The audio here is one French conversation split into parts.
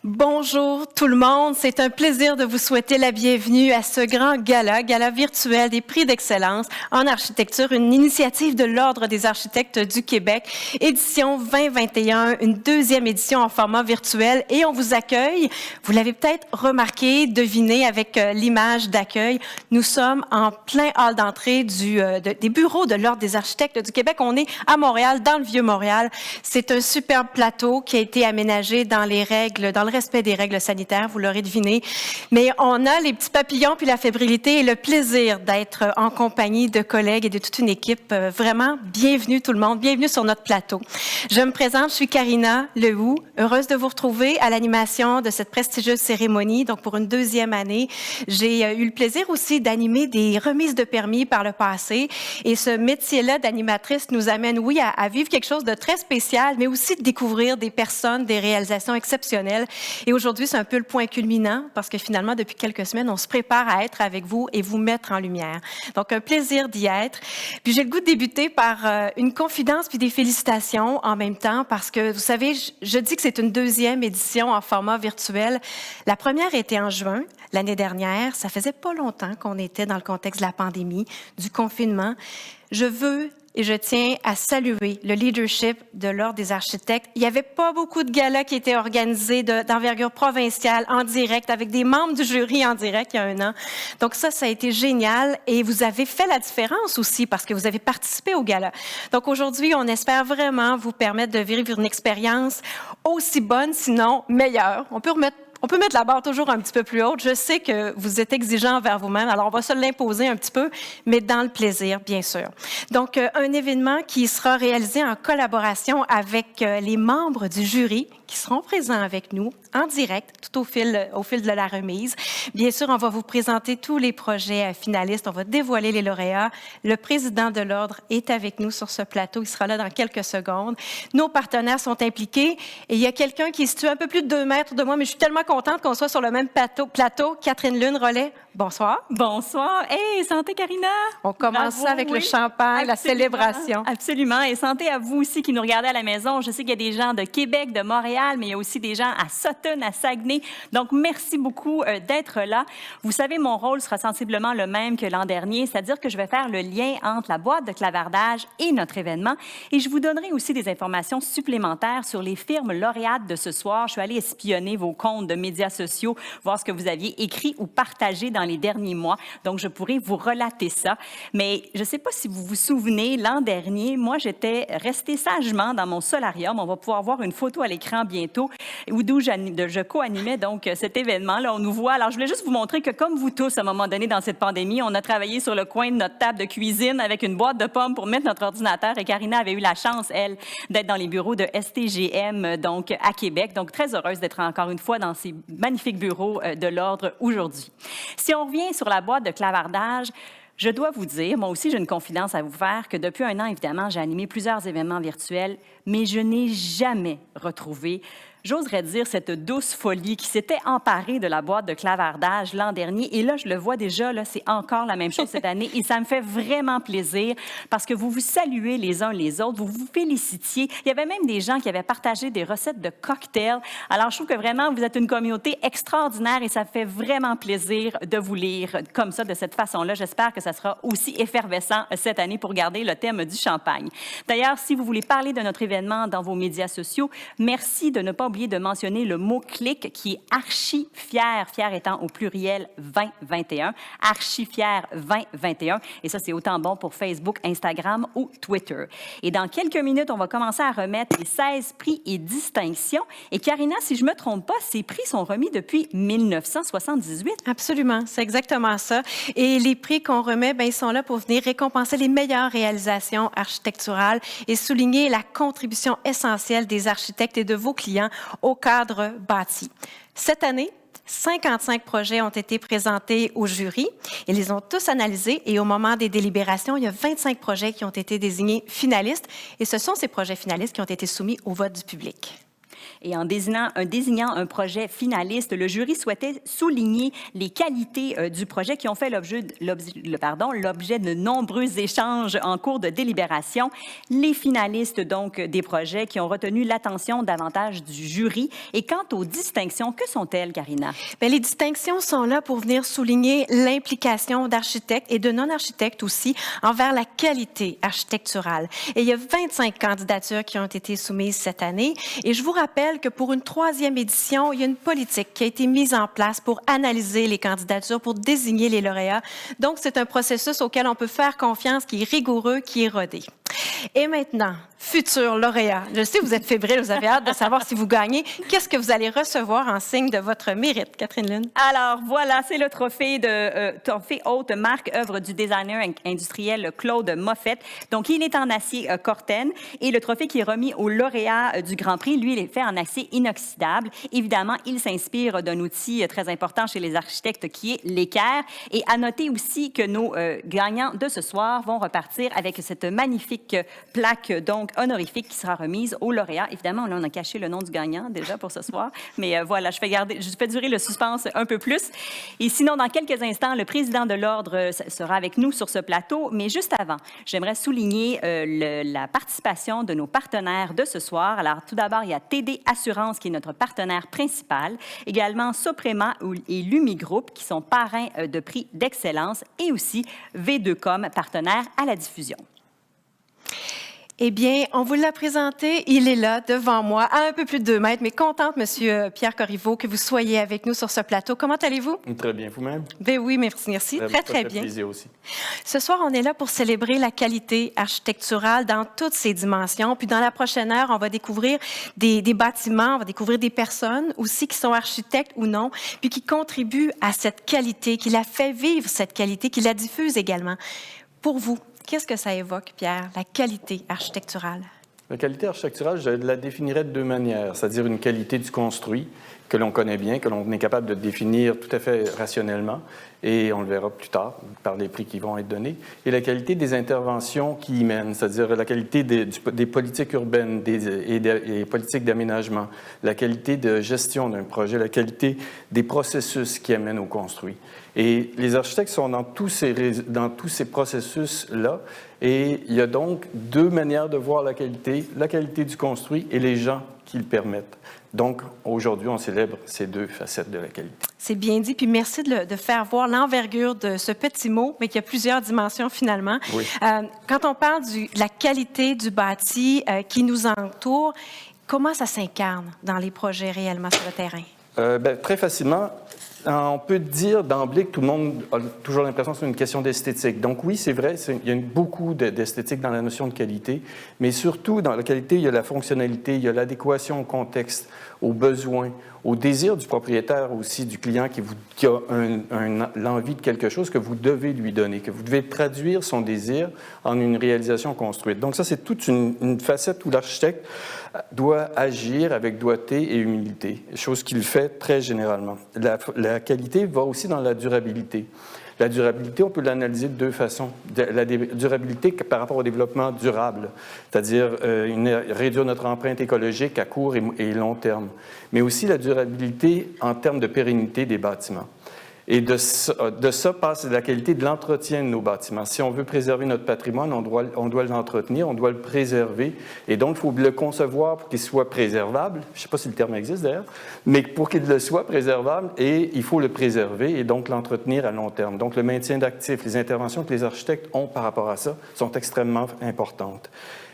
Bonjour tout le monde, c'est un plaisir de vous souhaiter la bienvenue à ce grand gala virtuel des prix d'excellence en architecture, une initiative de l'Ordre des architectes du Québec, édition 2021, une deuxième édition en format virtuel et on vous accueille, vous l'avez peut-être remarqué, deviné avec l'image d'accueil, nous sommes en plein hall d'entrée des bureaux de l'Ordre des architectes du Québec, on est à Montréal, dans le Vieux-Montréal, c'est un superbe plateau qui a été aménagé dans le respect des règles sanitaires, vous l'aurez deviné. Mais on a les petits papillons puis la fébrilité et le plaisir d'être en compagnie de collègues et de toute une équipe. Vraiment, bienvenue tout le monde, bienvenue sur notre plateau. Je me présente, je suis Karina Lehoux, heureuse de vous retrouver à l'animation de cette prestigieuse cérémonie. Donc, pour une deuxième année, j'ai eu le plaisir aussi d'animer des remises de permis par le passé. Et ce métier-là d'animatrice nous amène, oui, à vivre quelque chose de très spécial, mais aussi de découvrir des personnes, des réalisations exceptionnelles. Et aujourd'hui, c'est un peu le point culminant parce que finalement, depuis quelques semaines, on se prépare à être avec vous et vous mettre en lumière. Donc, un plaisir d'y être. Puis, j'ai le goût de débuter par une confidence puis des félicitations en même temps parce que, vous savez, je dis que c'est une deuxième édition en format virtuel. La première était en juin, l'année dernière. Ça faisait pas longtemps qu'on était dans le contexte de la pandémie, du confinement. Je veux et je tiens à saluer le leadership de l'Ordre des architectes. Il n'y avait pas beaucoup de galas qui étaient organisés d'envergure provinciale en direct avec des membres du jury en direct il y a un an. Donc ça a été génial et vous avez fait la différence aussi parce que vous avez participé au gala. Donc aujourd'hui, on espère vraiment vous permettre de vivre une expérience aussi bonne, sinon meilleure. On peut mettre la barre toujours un petit peu plus haute. Je sais que vous êtes exigeant envers vous-même, alors on va se l'imposer un petit peu, mais dans le plaisir, bien sûr. Donc, un événement qui sera réalisé en collaboration avec les membres du jury qui seront présents avec nous en direct tout au fil de la remise. Bien sûr, on va vous présenter tous les projets finalistes, on va dévoiler les lauréats. Le président de l'Ordre est avec nous sur ce plateau, il sera là dans quelques secondes. Nos partenaires sont impliqués et il y a quelqu'un qui est situé un peu plus de 2 mètres de moi, mais je suis tellement contente qu'on soit sur le même plateau. Catherine Lune Rollet, bonsoir. Bonsoir. Hey, santé Karina. On commence ça avec le champagne, la célébration. Absolument. Et santé à vous aussi qui nous regardez à la maison. Je sais qu'il y a des gens de Québec, de Montréal, mais il y a aussi des gens à Sutton, à Saguenay. Donc, merci beaucoup d'être là. Vous savez, mon rôle sera sensiblement le même que l'an dernier, c'est-à-dire que je vais faire le lien entre la boîte de clavardage et notre événement. Et je vous donnerai aussi des informations supplémentaires sur les firmes lauréates de ce soir. Je suis allée espionner vos comptes de médias sociaux, voir ce que vous aviez écrit ou partagé dans les derniers mois. Donc, je pourrais vous relater ça. Mais je ne sais pas si vous vous souvenez, l'an dernier, moi, j'étais restée sagement dans mon solarium. On va pouvoir voir une photo à l'écran bientôt, d'où je co-animais donc cet événement-là. On nous voit. Alors, je voulais juste vous montrer que, comme vous tous, à un moment donné, dans cette pandémie, on a travaillé sur le coin de notre table de cuisine avec une boîte de pommes pour mettre notre ordinateur. Et Karina avait eu la chance, elle, d'être dans les bureaux de STGM, donc à Québec. Donc, très heureuse d'être encore une fois dans ces magnifiques bureaux de l'Ordre aujourd'hui. Si on revient sur la boîte de clavardage, je dois vous dire, moi aussi j'ai une confidence à vous faire, que depuis un an, évidemment, j'ai animé plusieurs événements virtuels, mais je n'ai jamais retrouvé, j'oserais dire, cette douce folie qui s'était emparée de la boîte de clavardage l'an dernier. Et là, je le vois déjà, là, c'est encore la même chose cette année. Et ça me fait vraiment plaisir parce que vous vous saluez les uns les autres, vous vous félicitiez. Il y avait même des gens qui avaient partagé des recettes de cocktails. Alors, je trouve que vraiment, vous êtes une communauté extraordinaire et ça fait vraiment plaisir de vous lire comme ça, de cette façon-là. J'espère que ça sera aussi effervescent cette année pour garder le thème du champagne. D'ailleurs, si vous voulez parler de notre événement dans vos médias sociaux, merci de ne pas oublier de mentionner le mot-clic qui est archi-fier, fier étant au pluriel 2021, archi-fier 2021. Et ça, c'est autant bon pour Facebook, Instagram ou Twitter. Et dans quelques minutes, on va commencer à remettre les 16 prix et distinctions. Et Karina, si je ne me trompe pas, ces prix sont remis depuis 1978. Absolument, c'est exactement ça. Et les prix qu'on remet, ils sont là pour venir récompenser les meilleures réalisations architecturales et souligner la contribution essentielle des architectes et de vos clients au cadre bâti. Cette année, 55 projets ont été présentés au jury. Ils les ont tous analysés et au moment des délibérations, il y a 25 projets qui ont été désignés finalistes et ce sont ces projets finalistes qui ont été soumis au vote du public. Et en désignant un projet finaliste, le jury souhaitait souligner les qualités du projet qui ont fait l'objet de nombreux échanges en cours de délibération. Les finalistes, donc, des projets qui ont retenu l'attention davantage du jury. Et quant aux distinctions, que sont-elles, Karina? Bien, les distinctions sont là pour venir souligner l'implication d'architectes et de non-architectes aussi envers la qualité architecturale. Et il y a 25 candidatures qui ont été soumises cette année. Et je vous rappelle que pour une 3e édition, il y a une politique qui a été mise en place pour analyser les candidatures, pour désigner les lauréats. Donc, c'est un processus auquel on peut faire confiance, qui est rigoureux, qui est rodé. Et maintenant, futurs lauréats. Je sais que vous êtes fébriles, vous avez hâte de savoir si vous gagnez. Qu'est-ce que vous allez recevoir en signe de votre mérite, Catherine Lune? Alors, voilà, c'est le trophée haute marque œuvre du designer industriel Claude Moffett. Donc, il est en acier Corten et le trophée qui est remis au lauréat du Grand Prix, lui, il est fait en acier inoxydable. Évidemment, il s'inspire d'un outil très important chez les architectes qui est l'équerre. Et à noter aussi que nos gagnants de ce soir vont repartir avec cette magnifique plaque, donc, honorifique qui sera remise au lauréat. Évidemment, là, on a caché le nom du gagnant déjà pour ce soir, mais voilà, je fais durer le suspense un peu plus. Et sinon, dans quelques instants, le président de l'Ordre sera avec nous sur ce plateau, mais juste avant, j'aimerais souligner la participation de nos partenaires de ce soir. Alors, tout d'abord, il y a TD Assurance qui est notre partenaire principal, également Soprema et Lumigroup qui sont parrains de prix d'excellence et aussi V2Com, partenaire à la diffusion. Eh bien, on vous l'a présenté. Il est là, devant moi, à un peu plus de 2 mètres, mais contente, Monsieur Pierre Corriveau, que vous soyez avec nous sur ce plateau. Comment allez-vous? Très bien, vous-même? Ben oui, merci. Très bien. Plaisir aussi. Ce soir, on est là pour célébrer la qualité architecturale dans toutes ses dimensions. Puis dans la prochaine heure, on va découvrir des bâtiments, on va découvrir des personnes aussi qui sont architectes ou non, puis qui contribuent à cette qualité, qui la fait vivre, cette qualité, qui la diffuse également. Pour vous, qu'est-ce que ça évoque, Pierre, la qualité architecturale? La qualité architecturale, je la définirais de 2 manières, c'est-à-dire une qualité du construit que l'on connaît bien, que l'on est capable de définir tout à fait rationnellement, et on le verra plus tard par les prix qui vont être donnés, et la qualité des interventions qui y mènent, c'est-à-dire la qualité des politiques urbaines et politiques d'aménagement, la qualité de gestion d'un projet, la qualité des processus qui amènent au construit. Et les architectes sont dans tous ces processus-là, et il y a donc 2 manières de voir la qualité du construit et les gens qui le permettent. Donc, aujourd'hui, on célèbre ces 2 facettes de la qualité. C'est bien dit, puis merci de faire voir l'envergure de ce petit mot, mais qui a plusieurs dimensions finalement. Oui. Quand on parle de la qualité du bâti qui nous entoure, comment ça s'incarne dans les projets réellement sur le terrain? Très facilement. On peut dire d'emblée que tout le monde a toujours l'impression que c'est une question d'esthétique. Donc oui, c'est vrai, il y a beaucoup d'esthétique dans la notion de qualité, mais surtout dans la qualité, il y a la fonctionnalité, il y a l'adéquation au contexte, aux besoins, au désir du propriétaire aussi, du client qui a l'envie de quelque chose que vous devez lui donner, que vous devez traduire son désir en une réalisation construite. Donc ça, c'est toute une facette où l'architecte doit agir avec doigté et humilité, chose qu'il fait très généralement. La qualité va aussi dans la durabilité. La durabilité, on peut l'analyser de 2 façons. La durabilité par rapport au développement durable, c'est-à-dire réduire notre empreinte écologique à court et long terme, mais aussi la durabilité en termes de pérennité des bâtiments. Et de ça passe la qualité de l'entretien de nos bâtiments. Si on veut préserver notre patrimoine, on doit l'entretenir, on doit le préserver. Et donc, il faut le concevoir pour qu'il soit préservable. Je ne sais pas si le terme existe d'ailleurs, mais pour qu'il le soit préservable, et il faut le préserver et donc l'entretenir à long terme. Donc, le maintien d'actifs, les interventions que les architectes ont par rapport à ça sont extrêmement importantes.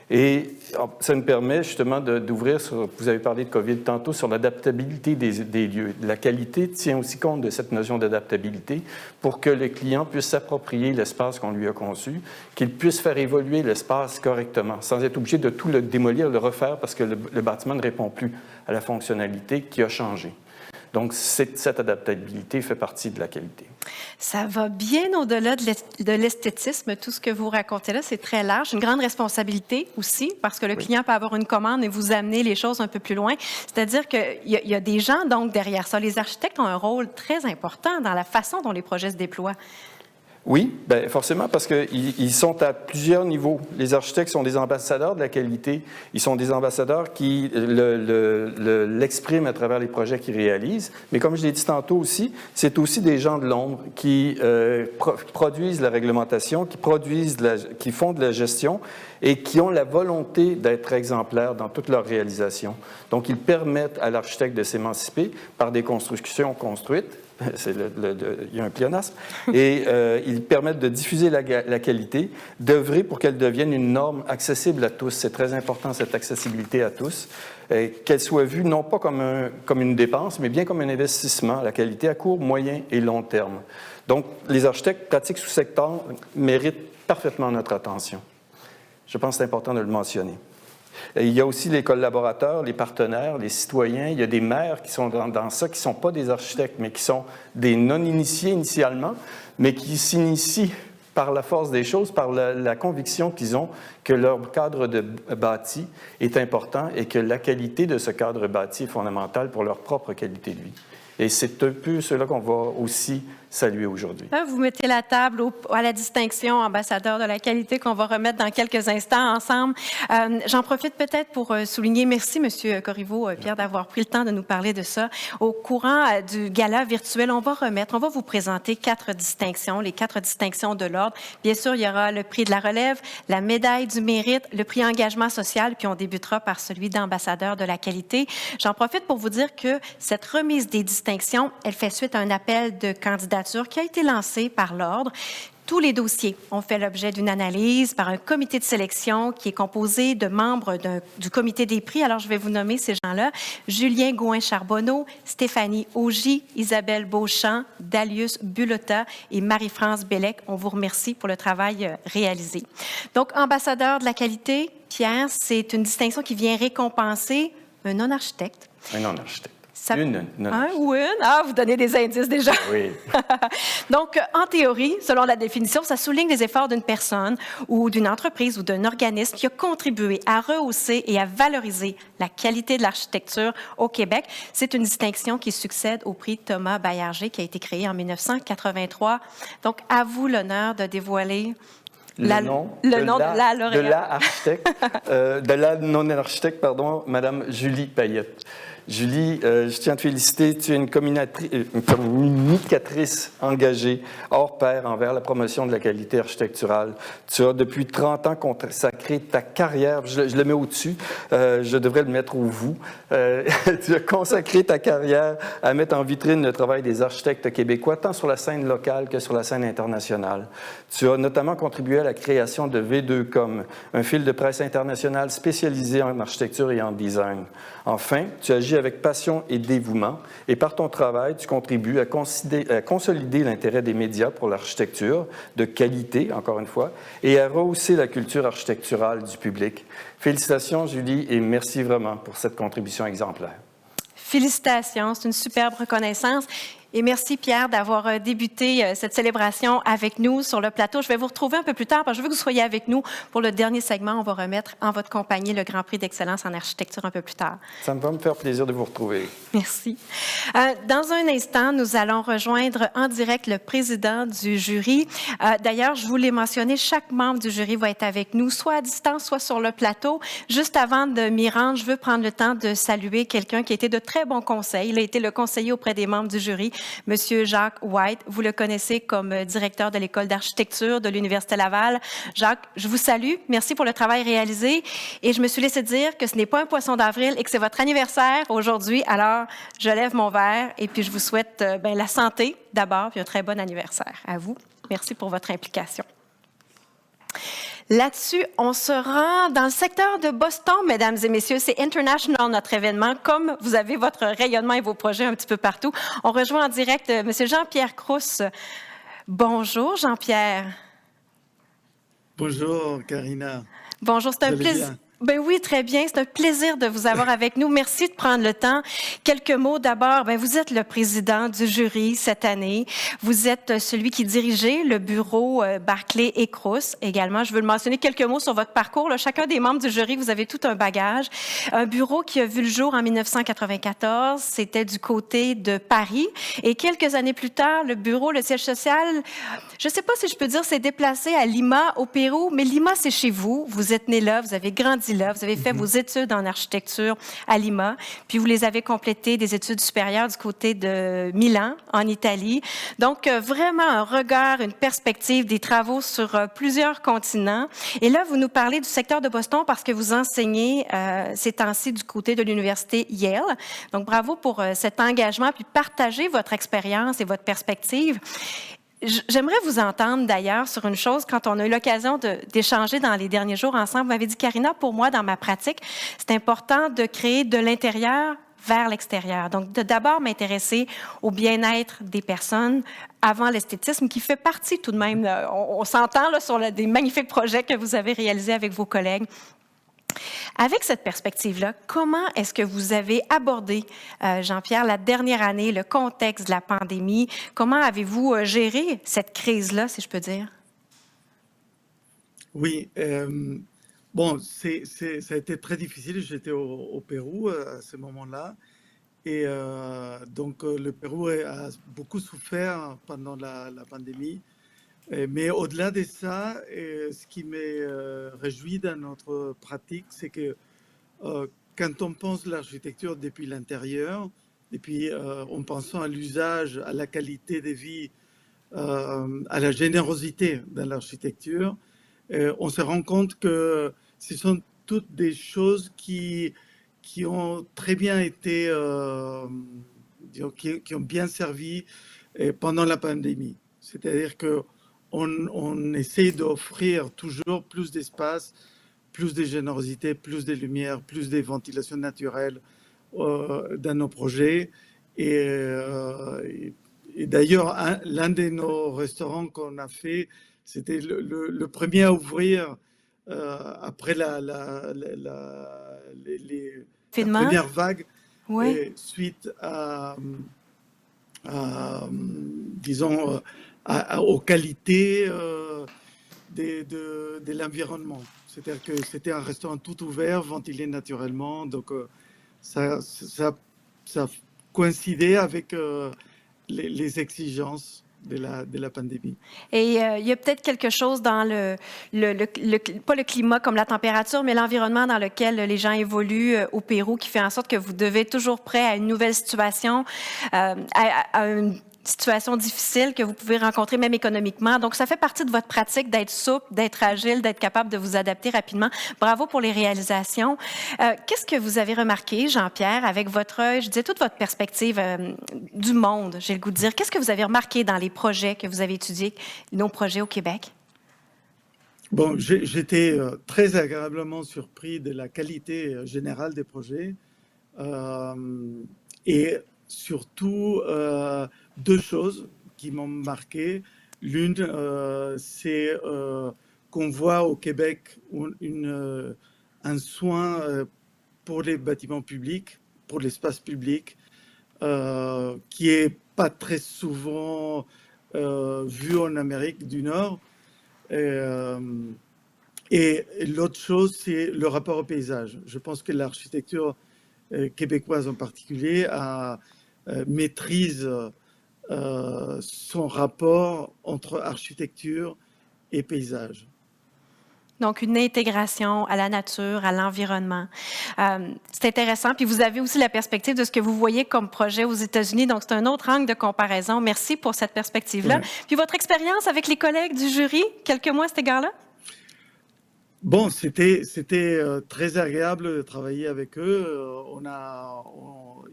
Et ça nous permet justement d'ouvrir sur, vous avez parlé de COVID tantôt, sur l'adaptabilité des lieux. La qualité tient aussi compte de cette notion d'adaptabilité pour que le client puisse s'approprier l'espace qu'on lui a conçu, qu'il puisse faire évoluer l'espace correctement, sans être obligé de tout le démolir, le refaire parce que le bâtiment ne répond plus à la fonctionnalité qui a changé. Donc, cette adaptabilité fait partie de la qualité. Ça va bien au-delà de l'esthétisme. Tout ce que vous racontez là, c'est très large. Une grande responsabilité aussi, parce que le client peut avoir une commande et vous amener les choses un peu plus loin. C'est-à-dire qu'il y a des gens, donc, derrière ça. Les architectes ont un rôle très important dans la façon dont les projets se déploient. Oui, bien, forcément, parce qu'ils sont à plusieurs niveaux. Les architectes sont des ambassadeurs de la qualité. Ils sont des ambassadeurs qui l'expriment à travers les projets qu'ils réalisent. Mais comme je l'ai dit tantôt aussi, c'est aussi des gens de l'ombre qui produisent la réglementation, qui font de la gestion et qui ont la volonté d'être exemplaires dans toute leur réalisation. Donc, ils permettent à l'architecte de s'émanciper par des constructions construites. Il y a un pléonasme. Et ils permettent de diffuser la qualité, d'œuvrer pour qu'elle devienne une norme accessible à tous. C'est très important, cette accessibilité à tous. Qu'elle soit vue non pas comme une dépense, mais bien comme un investissement, la qualité à court, moyen et long terme. Donc, les architectes pratiques sous secteur méritent parfaitement notre attention. Je pense que c'est important de le mentionner. Il y a aussi les collaborateurs, les partenaires, les citoyens. Il y a des maires qui sont dans ça, qui ne sont pas des architectes, mais qui sont des non-initiés initialement, mais qui s'initient par la force des choses, par la conviction qu'ils ont que leur cadre de bâti est important et que la qualité de ce cadre bâti est fondamentale pour leur propre qualité de vie. Et c'est un peu cela qu'on va aussi saluer aujourd'hui. Vous mettez la table à la distinction ambassadeur de la qualité qu'on va remettre dans quelques instants ensemble. J'en profite peut-être pour souligner, merci M. Corriveau, Pierre, d'avoir pris le temps de nous parler de ça. Au courant du gala virtuel, on va vous présenter 4 distinctions, les 4 distinctions de l'ordre. Bien sûr, il y aura le prix de la relève, la médaille du mérite, le prix engagement social, puis on débutera par celui d'ambassadeur de la qualité. J'en profite pour vous dire que cette remise des distinctions, elle fait suite à un appel de candidature qui a été lancé par l'Ordre. Tous les dossiers ont fait l'objet d'une analyse par un comité de sélection qui est composé de membres du comité des prix. Alors, je vais vous nommer ces gens-là. Julien Gouin-Charbonneau, Stéphanie Augy, Isabelle Beauchamp, Dalius Bulotta et Marie-France Bellec. On vous remercie pour le travail réalisé. Donc, ambassadeur de la qualité, Pierre, c'est une distinction qui vient récompenser un non-architecte. Un non-architecte. Un ou une? Ah, vous donnez des indices déjà. Oui. Donc, en théorie, selon la définition, ça souligne les efforts d'une personne ou d'une entreprise ou d'un organisme qui a contribué à rehausser et à valoriser la qualité de l'architecture au Québec. C'est une distinction qui succède au prix Thomas Baillarger qui a été créé en 1983. Donc, à vous l'honneur de dévoiler le nom de la architecte, de la non-architecte, pardon, Mme Julie Payette. Julie, je tiens à te féliciter. Tu es une communicatrice engagée, hors pair, envers la promotion de la qualité architecturale. Tu as, depuis 30 ans, consacré ta carrière, je le mets au-dessus, je devrais le mettre au vous. Tu as consacré ta carrière à mettre en vitrine le travail des architectes québécois, tant sur la scène locale que sur la scène internationale. Tu as notamment contribué à la création de V2Com, un fil de presse international spécialisé en architecture et en design. Enfin, tu agis avec passion et dévouement, et par ton travail, tu contribues à consolider l'intérêt des médias pour l'architecture, de qualité, encore une fois, et à rehausser la culture architecturale du public. Félicitations, Julie, et merci vraiment pour cette contribution exemplaire. Félicitations, c'est une superbe reconnaissance. Et merci, Pierre, d'avoir débuté cette célébration avec nous sur le plateau. Je vais vous retrouver un peu plus tard parce que je veux que vous soyez avec nous pour le dernier segment. On va remettre en votre compagnie le Grand Prix d'excellence en architecture un peu plus tard. Ça me va me faire plaisir de vous retrouver. Merci. Dans un instant, nous allons rejoindre en direct le président du jury. D'ailleurs, je vous l'ai mentionné, chaque membre du jury va être avec nous, soit à distance, soit sur le plateau. Juste avant de m'y rendre, je veux prendre le temps de saluer quelqu'un qui a été de très bons conseils. Il a été le conseiller auprès des membres du jury, Monsieur Jacques White. Vous le connaissez comme directeur de l'École d'architecture de l'Université Laval. Jacques, je vous salue. Merci pour le travail réalisé. Et je me suis laissé dire que ce n'est pas un poisson d'avril et que c'est votre anniversaire aujourd'hui. Alors, je lève mon verre et puis je vous souhaite la santé d'abord puis un très bon anniversaire à vous. Merci pour votre implication. Là-dessus, on se rend dans le secteur de Boston, mesdames et messieurs. C'est International, notre événement. Comme vous avez votre rayonnement et vos projets un petit peu partout, on rejoint en direct M. Jean-Pierre Crousse. Bonjour, Jean-Pierre. Bonjour, Karina. Bonjour, c'est un plaisir. Ben oui, très bien. C'est un plaisir de vous avoir avec nous. Merci de prendre le temps. Quelques mots d'abord. Ben, vous êtes le président du jury cette année. Vous êtes celui qui dirigeait le bureau Barclay et Crous également. Je veux le mentionner quelques mots sur votre parcours. Là, chacun des membres du jury, vous avez tout un bagage. Un bureau qui a vu le jour en 1994. C'était du côté de Paris. Et quelques années plus tard, le bureau, le siège social, je ne sais pas si je peux dire, s'est déplacé à Lima, au Pérou. Mais Lima, c'est chez vous. Vous êtes né là. Vous avez grandi là, vous avez fait vos études en architecture à Lima, puis vous les avez complétées des études supérieures du côté de Milan, en Italie. Donc, vraiment un regard, une perspective des travaux sur plusieurs continents. Et là, vous nous parlez du secteur de Boston parce que vous enseignez ces temps-ci du côté de l'université Yale. Donc, bravo pour cet engagement, puis partager votre expérience et votre perspective. J'aimerais vous entendre d'ailleurs sur une chose quand on a eu l'occasion d'échanger dans les derniers jours ensemble. Vous m'avez dit, Karina, pour moi, dans ma pratique, c'est important de créer de l'intérieur vers l'extérieur. Donc, de d'abord m'intéresser au bien-être des personnes avant l'esthétisme, qui fait partie tout de même, on s'entend là, sur des magnifiques projets que vous avez réalisés avec vos collègues. Avec cette perspective-là, comment est-ce que vous avez abordé, Jean-Pierre, la dernière année, le contexte de la pandémie? Comment avez-vous géré cette crise-là, si je peux dire? Oui, bon, ça a été très difficile. J'étais au Pérou à ce moment-là. Et donc, le Pérou a beaucoup souffert pendant la pandémie. Mais au-delà de ça, ce qui me réjouit dans notre pratique, c'est que quand on pense l'architecture depuis l'intérieur, et puis en pensant à l'usage, à la qualité de vie, à la générosité dans l'architecture, on se rend compte que ce sont toutes des choses qui ont très bien été, disons, qui ont bien servi pendant la pandémie. C'est-à-dire que on essaie d'offrir toujours plus d'espace, plus de générosité, plus de lumière, plus de ventilation naturelle dans nos projets. Et d'ailleurs, l'un de nos restaurants qu'on a fait, c'était le premier à ouvrir après la Finement? première vague, Oui. suite disons, aux qualités de l'environnement. C'est-à-dire que c'était un restaurant tout ouvert, ventilé naturellement. Donc, ça coïncidait avec les exigences de la pandémie. Et il y a peut-être quelque chose dans pas le climat comme la température, mais l'environnement dans lequel les gens évoluent au Pérou qui fait en sorte que vous devez être toujours prêt à une nouvelle situation, à une situation difficile que vous pouvez rencontrer même économiquement. Donc, ça fait partie de votre pratique d'être souple, d'être agile, d'être capable de vous adapter rapidement. Bravo pour les réalisations. Qu'est-ce que vous avez remarqué, Jean-Pierre, avec votre œil, je disais, toute votre perspective du monde, j'ai le goût de dire. Qu'est-ce que vous avez remarqué dans les projets que vous avez étudiés, nos projets au Québec? Bon, j'étais très agréablement surpris de la qualité générale des projets et surtout deux choses qui m'ont marqué. L'une, c'est qu'on voit au Québec un soin pour les bâtiments publics, pour l'espace public, qui est pas très souvent vu en Amérique du Nord. Et l'autre chose, c'est le rapport au paysage. Je pense que l'architecture québécoise en particulier maîtrise son rapport entre architecture et paysage. Donc, une intégration à la nature, à l'environnement. C'est intéressant. Puis, vous avez aussi la perspective de ce que vous voyez comme projet aux États-Unis. Donc, c'est un autre angle de comparaison. Merci pour cette perspective-là. Ouais. Puis, votre expérience avec les collègues du jury, quelques mois à cet égard-là? Bon, c'était très agréable de travailler avec eux.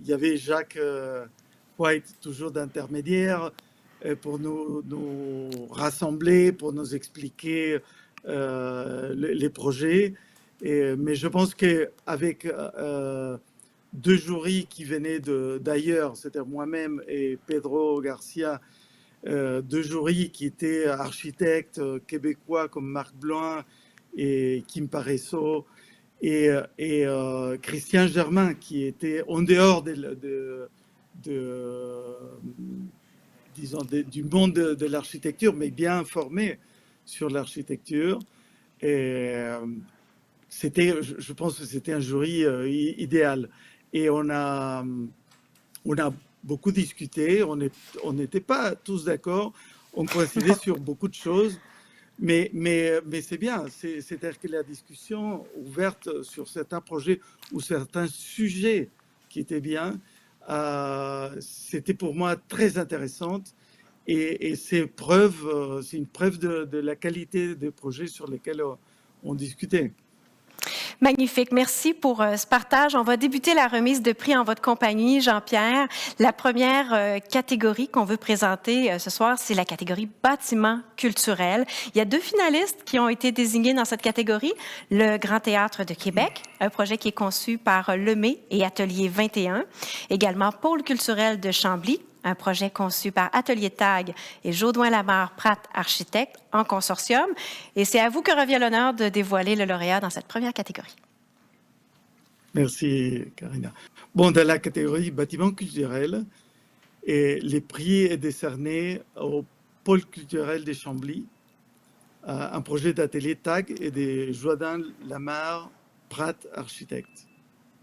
Il y avait Jacques White, toujours d'intermédiaire, pour nous rassembler, pour nous expliquer les projets. Mais je pense qu'avec deux jurys qui venaient d'ailleurs, c'était moi-même et Pedro Garcia, deux jurys qui étaient architectes québécois comme Marc Bloin et Kim Paresso, Christian Germain, qui était en dehors du monde de l'architecture, mais bien informé sur l'architecture. Et je pense que c'était un jury idéal. Et on a beaucoup discuté, on n'était pas tous d'accord, on coïncidait sur beaucoup de choses, mais c'est bien, c'est-à-dire que la discussion ouverte sur certains projets ou certains sujets qui étaient bien, c'était pour moi très intéressante, et c'est une preuve de la qualité des projets sur lesquels on discutait. Magnifique. Merci pour ce partage. On va débuter la remise de prix en votre compagnie, Jean-Pierre. La première catégorie qu'on veut présenter ce soir, c'est la catégorie bâtiment culturel. Il y a 2 finalistes qui ont été désignés dans cette catégorie. Le Grand Théâtre de Québec, un projet qui est conçu par Lemay et Atelier 21. Également, Pôle culturel de Chambly, un projet conçu par Atelier Tag et Jodoin-Lamarre-Pratt Architectes en consortium. Et c'est à vous que revient l'honneur de dévoiler le lauréat dans cette première catégorie. Merci, Karina. Bon, dans la catégorie bâtiment culturel, les prix est décerné au Pôle culturel de Chambly, un projet d'Atelier Tag et de Jodoin-Lamarre-Pratt Architectes.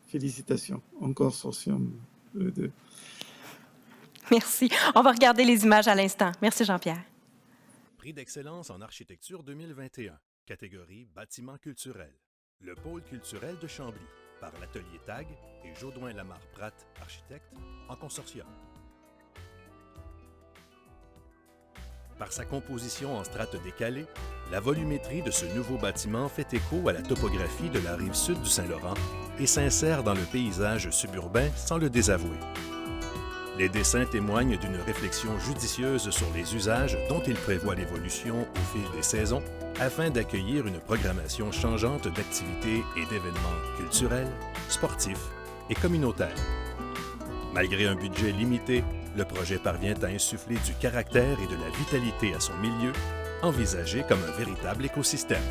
Félicitations, en consortium eux deux. Merci. On va regarder les images à l'instant. Merci, Jean-Pierre. Prix d'excellence en architecture 2021, catégorie bâtiment culturel. Le Pôle culturel de Chambly, par l'Atelier Tag et Jodoin-Lamarre-Pratt Architectes en consortium. Par sa composition en strates décalées, la volumétrie de ce nouveau bâtiment fait écho à la topographie de la rive sud du Saint-Laurent et s'insère dans le paysage suburbain sans le désavouer. Les dessins témoignent d'une réflexion judicieuse sur les usages dont il prévoit l'évolution au fil des saisons afin d'accueillir une programmation changeante d'activités et d'événements culturels, sportifs et communautaires. Malgré un budget limité, le projet parvient à insuffler du caractère et de la vitalité à son milieu, envisagé comme un véritable écosystème.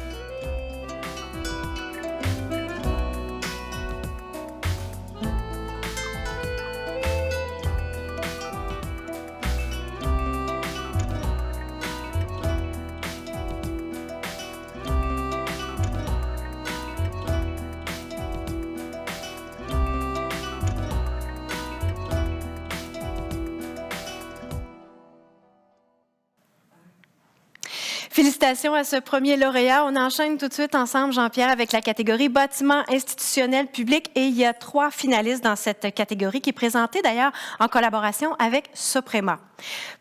Félicitations à ce premier lauréat. On enchaîne tout de suite ensemble, Jean-Pierre, avec la catégorie bâtiment institutionnel public. Et il y a 3 finalistes dans cette catégorie qui est présentée d'ailleurs en collaboration avec Soprema.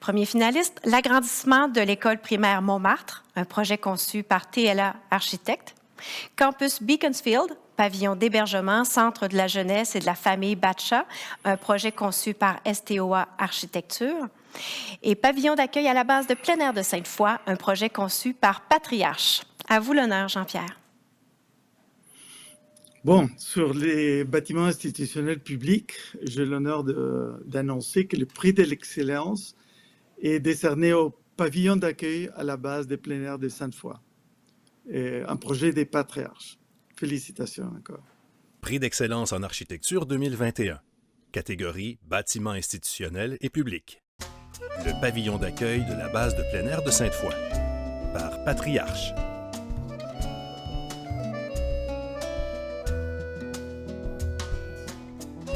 Premier finaliste, l'agrandissement de l'école primaire Montmartre, un projet conçu par TLA Architectes. Campus Beaconsfield, pavillon d'hébergement, centre de la jeunesse et de la famille Batcha, un projet conçu par STOA Architecture. Et pavillon d'accueil à la base de plein air de Sainte-Foy, un projet conçu par Patriarche. À vous l'honneur, Jean-Pierre. Bon, sur les bâtiments institutionnels publics, j'ai l'honneur d'annoncer que le prix de l'excellence est décerné au pavillon d'accueil à la base de plein air de Sainte-Foy, un projet des Patriarches. Félicitations encore. Prix d'excellence en architecture 2021, catégorie bâtiment institutionnel et public. Le pavillon d'accueil de la base de plein air de Sainte-Foy, par Patriarche.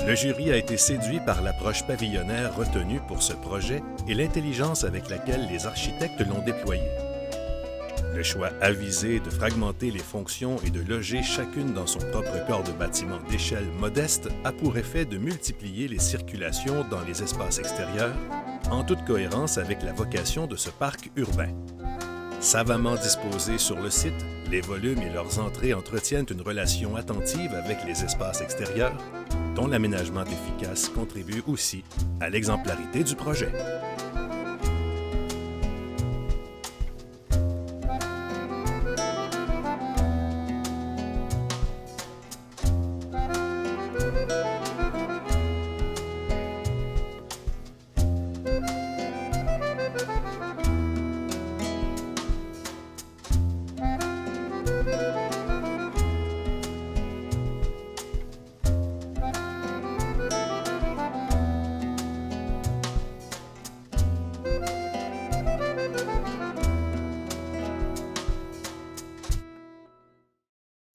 Le jury a été séduit par l'approche pavillonnaire retenue pour ce projet et l'intelligence avec laquelle les architectes l'ont déployé. Le choix avisé de fragmenter les fonctions et de loger chacune dans son propre corps de bâtiment d'échelle modeste a pour effet de multiplier les circulations dans les espaces extérieurs, en toute cohérence avec la vocation de ce parc urbain. Savamment disposés sur le site, les volumes et leurs entrées entretiennent une relation attentive avec les espaces extérieurs, dont l'aménagement efficace contribue aussi à l'exemplarité du projet.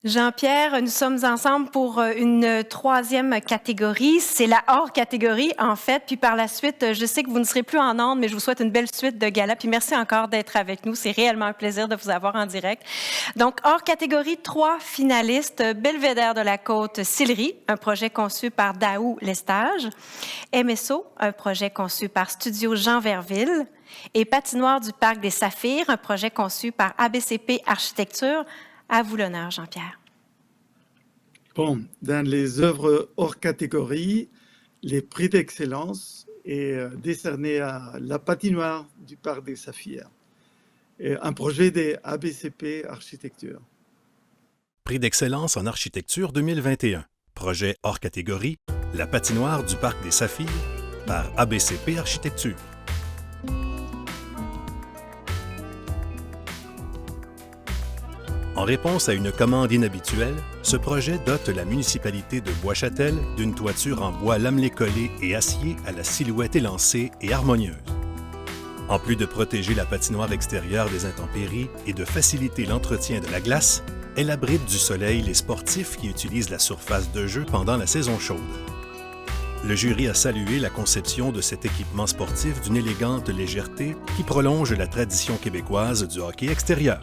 Jean-Pierre, nous sommes ensemble pour une troisième catégorie. C'est la hors catégorie, en fait. Puis par la suite, je sais que vous ne serez plus en ondes, mais je vous souhaite une belle suite de gala. Puis merci encore d'être avec nous. C'est réellement un plaisir de vous avoir en direct. Donc, hors catégorie, 3 finalistes. Belvédère de la Côte, Sillery, un projet conçu par Daou Lestage. MSO, un projet conçu par Studio Jean Verville. Et Patinoire du Parc des Saphirs, un projet conçu par ABCP Architecture. À vous l'honneur, Jean-Pierre. Bon, dans les œuvres hors catégorie, les prix d'excellence est décerné à la Patinoire du Parc des Saphirs, un projet des ABCP Architecture. Prix d'excellence en architecture 2021. Projet hors catégorie, la Patinoire du Parc des Saphirs par ABCP Architecture. En réponse à une commande inhabituelle, ce projet dote la municipalité de Bois-Châtel d'une toiture en bois lamelé collé et acier à la silhouette élancée et harmonieuse. En plus de protéger la patinoire extérieure des intempéries et de faciliter l'entretien de la glace, elle abrite du soleil les sportifs qui utilisent la surface de jeu pendant la saison chaude. Le jury a salué la conception de cet équipement sportif d'une élégante légèreté qui prolonge la tradition québécoise du hockey extérieur.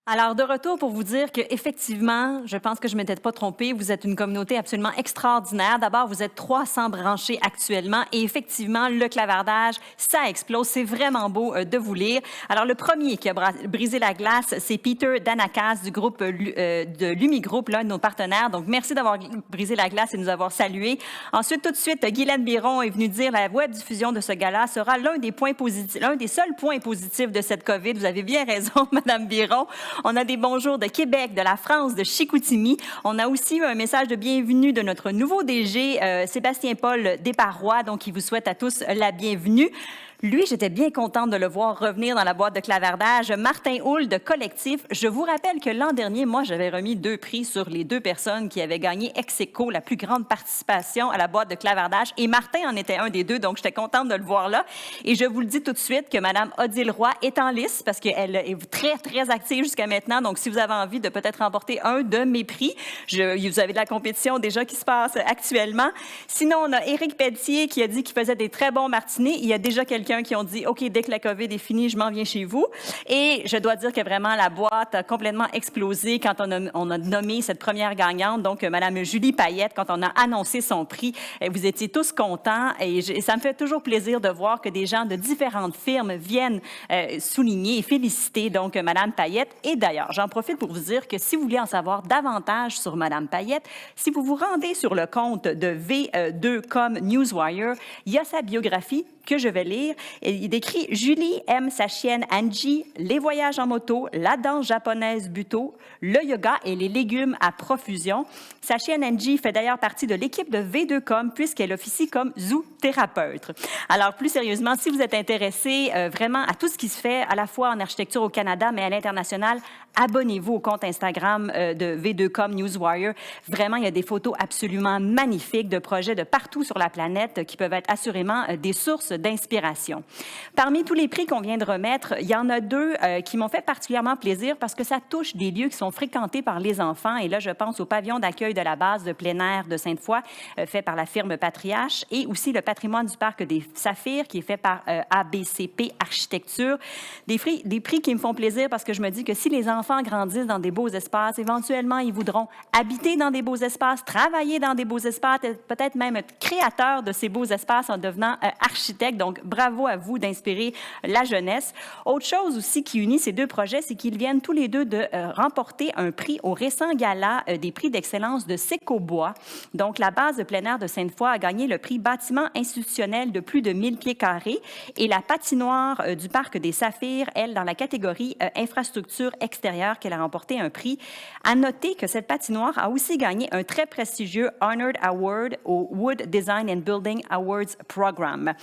Alors, de retour pour vous dire qu'effectivement, je pense que je ne m'étais pas trompée, vous êtes une communauté absolument extraordinaire. D'abord, vous êtes 300 branchés actuellement et effectivement, le clavardage, ça explose. C'est vraiment beau de vous lire. Alors, le premier qui a brisé la glace, c'est Peter Danakas du groupe de Lumigroup, l'un de nos partenaires. Donc, merci d'avoir brisé la glace et de nous avoir salués. Ensuite, tout de suite, Guylaine Biron est venue dire la web-diffusion de ce gala sera l'un des points positifs, l'un des seuls points positifs de cette COVID. Vous avez bien raison, Madame Biron. On a des bonjours de Québec, de la France, de Chicoutimi. On a aussi eu un message de bienvenue de notre nouveau DG, Sébastien-Paul Desparois, donc il vous souhaite à tous la bienvenue. Lui, j'étais bien contente de le voir revenir dans la boîte de clavardage. Martin Houle de Collectif. Je vous rappelle que l'an dernier, moi, j'avais remis 2 prix sur les 2 personnes qui avaient gagné ex aequo la plus grande participation à la boîte de clavardage. Et Martin en était un des 2, donc j'étais contente de le voir là. Et je vous le dis tout de suite que Mme Odile Roy est en liste parce qu'elle est très, très active jusqu'à maintenant. Donc, si vous avez envie de peut-être remporter un de mes prix, vous avez de la compétition déjà qui se passe actuellement. Sinon, on a Éric Pelletier qui a dit qu'il faisait des très bons martinets. Il y a déjà quelqu'un qui ont dit « OK, dès que la COVID est finie, je m'en viens chez vous ». Et je dois dire que vraiment, la boîte a complètement explosé quand on a nommé cette première gagnante, donc Mme Julie Payette, quand on a annoncé son prix. Vous étiez tous contents et ça me fait toujours plaisir de voir que des gens de différentes firmes viennent souligner et féliciter donc Mme Payette. Et d'ailleurs, j'en profite pour vous dire que si vous voulez en savoir davantage sur Mme Payette, si vous vous rendez sur le compte de V2Com Newswire, il y a sa biographie que je vais lire. Il décrit Julie aime sa chienne Angie, les voyages en moto, la danse japonaise Buto, le yoga et les légumes à profusion. Sa chienne Angie fait d'ailleurs partie de l'équipe de V2Com puisqu'elle officie comme zoothérapeute. Alors, plus sérieusement, si vous êtes intéressé vraiment à tout ce qui se fait à la fois en architecture au Canada, mais à l'international, abonnez-vous au compte Instagram de V2Com Newswire. Vraiment, il y a des photos absolument magnifiques de projets de partout sur la planète qui peuvent être assurément des sources d'inspiration. Parmi tous les prix qu'on vient de remettre, il y en a 2 qui m'ont fait particulièrement plaisir parce que ça touche des lieux qui sont fréquentés par les enfants. Et là, je pense au pavillon d'accueil de la base de plein air de Sainte-Foy, fait par la firme Patriarche, et aussi le patrimoine du Parc des Saphirs, qui est fait par ABCP Architecture. Des prix qui me font plaisir parce que je me dis que si les enfants grandissent dans des beaux espaces, éventuellement, ils voudront habiter dans des beaux espaces, travailler dans des beaux espaces, peut-être même être créateurs de ces beaux espaces en devenant architectes. Donc, bravo bravo à vous d'inspirer la jeunesse. Autre chose aussi qui unit ces deux projets, c'est qu'ils viennent tous les deux de remporter un prix au récent gala des prix d'excellence de Sécobois. Donc, la base de plein air de Sainte-Foy a gagné le prix bâtiment institutionnel de plus de 1000 pieds carrés et la patinoire du Parc des Saphirs, elle, dans la catégorie infrastructure extérieure, qu'elle a remporté un prix. À noter que cette patinoire a aussi gagné un très prestigieux Honored Award au Wood Design and Building Awards Program.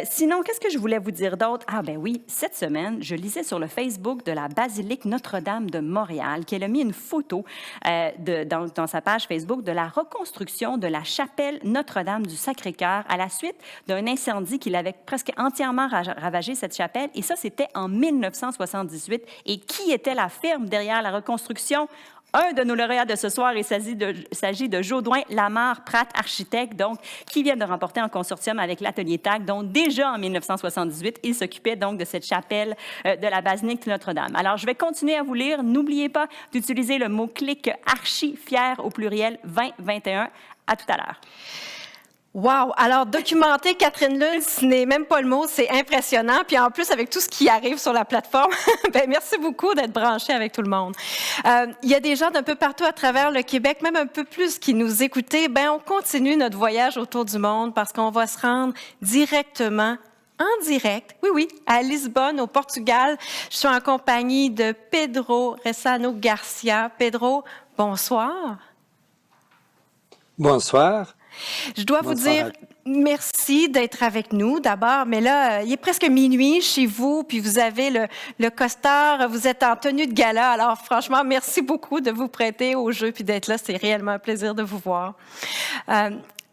Sinon, qu'est-ce que je voulais vous dire d'autre? Ah ben oui, cette semaine, je lisais sur le Facebook de la basilique Notre-Dame de Montréal qu'elle a mis une photo dans sa page Facebook de la reconstruction de la chapelle Notre-Dame du Sacré-Cœur à la suite d'un incendie qui l'avait presque entièrement ravagé cette chapelle. Et ça, c'était en 1978. Et qui était la firme derrière la reconstruction? Un de nos lauréats de ce soir, il s'agit de Jaudoin Lamarre Pratt, architecte, donc, qui vient de remporter un consortium avec l'Atelier TAC, dont déjà en 1978, il s'occupait donc de cette chapelle de la basilique Notre-Dame. Alors, je vais continuer à vous lire. N'oubliez pas d'utiliser le mot-clic archi-fier au pluriel 2021. À tout à l'heure. Wow! Alors, documenter Catherine Lune, ce n'est même pas le mot, c'est impressionnant. Puis en plus, avec tout ce qui arrive sur la plateforme, ben merci beaucoup d'être branché avec tout le monde. Il y a des gens d'un peu partout à travers le Québec, même un peu plus, qui nous écoutaient. Ben on continue notre voyage autour du monde parce qu'on va se rendre directement en direct, oui, à Lisbonne, au Portugal. Je suis en compagnie de Pedro Ressano Garcia. Pedro, bonsoir. Bonsoir. Je dois vous dire merci d'être avec nous d'abord, mais là, il est presque minuit chez vous, puis vous avez le costard, vous êtes en tenue de gala, alors franchement, merci beaucoup de vous prêter au jeu puis d'être là, c'est réellement un plaisir de vous voir.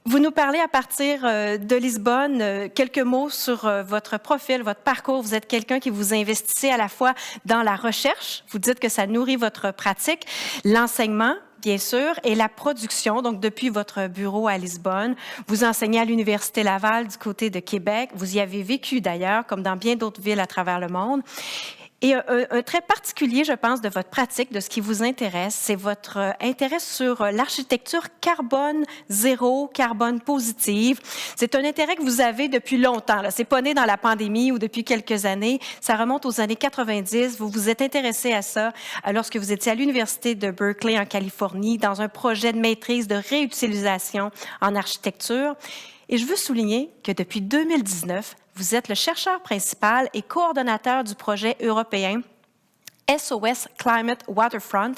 Vous nous parlez à partir de Lisbonne, quelques mots sur votre profil, votre parcours. Vous êtes quelqu'un qui vous investissez à la fois dans la recherche, vous dites que ça nourrit votre pratique, l'enseignement, bien sûr, et la production. Donc, depuis votre bureau à Lisbonne, vous enseignez à l'Université Laval du côté de Québec. Vous y avez vécu d'ailleurs, comme dans bien d'autres villes à travers le monde. Et un trait particulier, je pense, de votre pratique, de ce qui vous intéresse, c'est votre intérêt sur l'architecture carbone zéro, carbone positive. C'est un intérêt que vous avez depuis longtemps. C'est pas né dans la pandémie ou depuis quelques années. Ça remonte aux années 90. Vous vous êtes intéressé à ça lorsque vous étiez à l'Université de Berkeley en Californie, dans un projet de maîtrise de réutilisation en architecture. Et je veux souligner que depuis 2019, vous êtes le chercheur principal et coordonnateur du projet européen SOS Climate Waterfront,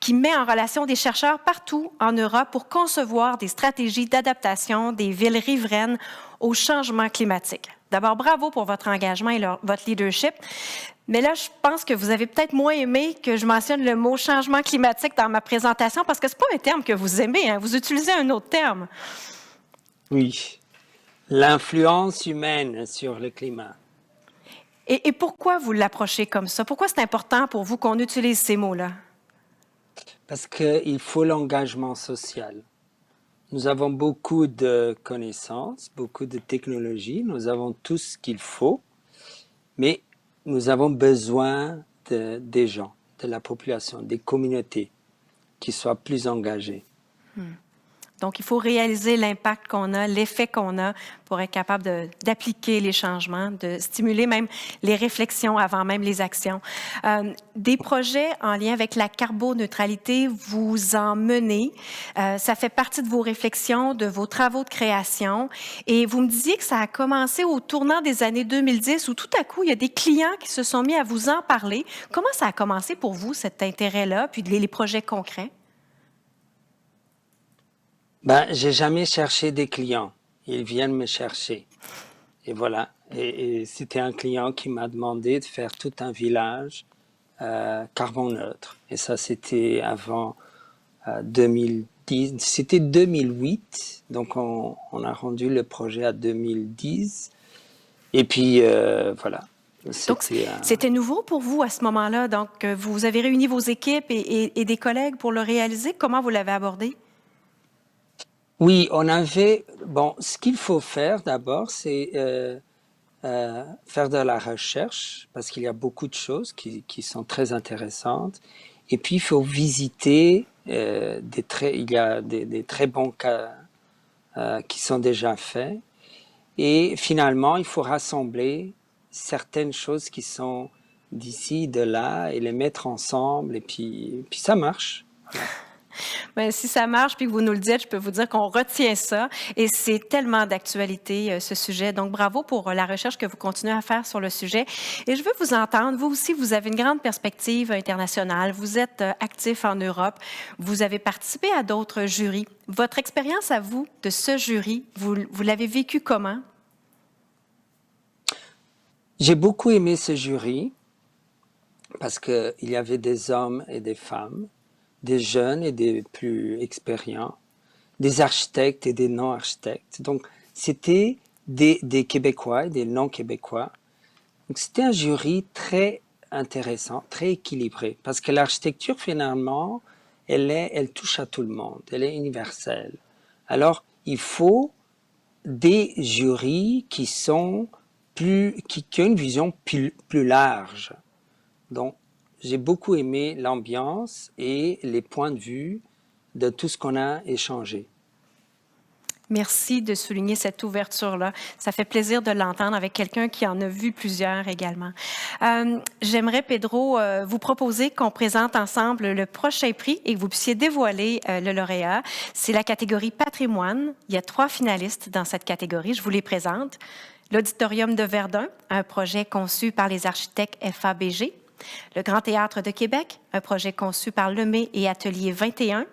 qui met en relation des chercheurs partout en Europe pour concevoir des stratégies d'adaptation des villes riveraines au changement climatique. D'abord, bravo pour votre engagement et votre leadership. Mais là, je pense que vous avez peut-être moins aimé que je mentionne le mot changement climatique dans ma présentation parce que ce n'est pas un terme que vous aimez, hein. Vous utilisez un autre terme. Oui, l'influence humaine sur le climat. Et pourquoi vous l'approchez comme ça? Pourquoi c'est important pour vous qu'on utilise ces mots-là? Parce qu'il faut l'engagement social. Nous avons beaucoup de connaissances, beaucoup de technologies, nous avons tout ce qu'il faut, mais nous avons besoin des gens, de la population, des communautés qui soient plus engagées. Donc, il faut réaliser l'impact qu'on a, l'effet qu'on a pour être capable d'appliquer les changements, de stimuler même les réflexions avant même les actions. Des projets en lien avec la carboneutralité, vous en menez. Ça fait partie de vos réflexions, de vos travaux de création. Et vous me disiez que ça a commencé au tournant des années 2010 où tout à coup, il y a des clients qui se sont mis à vous en parler. Comment ça a commencé pour vous, cet intérêt-là, puis les projets concrets? J'ai jamais cherché des clients. Ils viennent me chercher. Et voilà. Et c'était un client qui m'a demandé de faire tout un village carbone neutre. Et ça, c'était avant 2010. C'était 2008. Donc, on a rendu le projet à 2010. Et puis, voilà. Donc, c'était nouveau pour vous à ce moment-là. Donc, vous avez réuni vos équipes et des collègues pour le réaliser. Comment vous l'avez abordé? Oui, on avait... Bon, ce qu'il faut faire d'abord, c'est faire de la recherche, parce qu'il y a beaucoup de choses qui sont très intéressantes. Et puis, il faut visiter il y a des très bons cas qui sont déjà faits. Et finalement, il faut rassembler certaines choses qui sont d'ici, de là, et les mettre ensemble, et puis ça marche. Bien, si ça marche, puis que vous nous le dites, je peux vous dire qu'on retient ça. Et c'est tellement d'actualité, ce sujet. Donc, bravo pour la recherche que vous continuez à faire sur le sujet. Et je veux vous entendre. Vous aussi, vous avez une grande perspective internationale. Vous êtes actif en Europe. Vous avez participé à d'autres jurys. Votre expérience à vous de ce jury, vous l'avez vécu comment? J'ai beaucoup aimé ce jury parce qu'il y avait des hommes et des femmes, des jeunes et des plus expérients, des architectes et des non-architectes. Donc, c'était des Québécois et des non-Québécois. Donc, c'était un jury très intéressant, très équilibré, parce que l'architecture, finalement, elle touche à tout le monde, elle est universelle. Alors, il faut des jurys qui ont une vision plus large. Donc, j'ai beaucoup aimé l'ambiance et les points de vue de tout ce qu'on a échangé. Merci de souligner cette ouverture-là. Ça fait plaisir de l'entendre avec quelqu'un qui en a vu plusieurs également. J'aimerais, Pedro, vous proposer qu'on présente ensemble le prochain prix et que vous puissiez dévoiler le lauréat. C'est la catégorie patrimoine. Il y a 3 finalistes dans cette catégorie. Je vous les présente. L'Auditorium de Verdun, un projet conçu par les architectes FABG. Le Grand Théâtre de Québec, un projet conçu par Lemay et Atelier 21,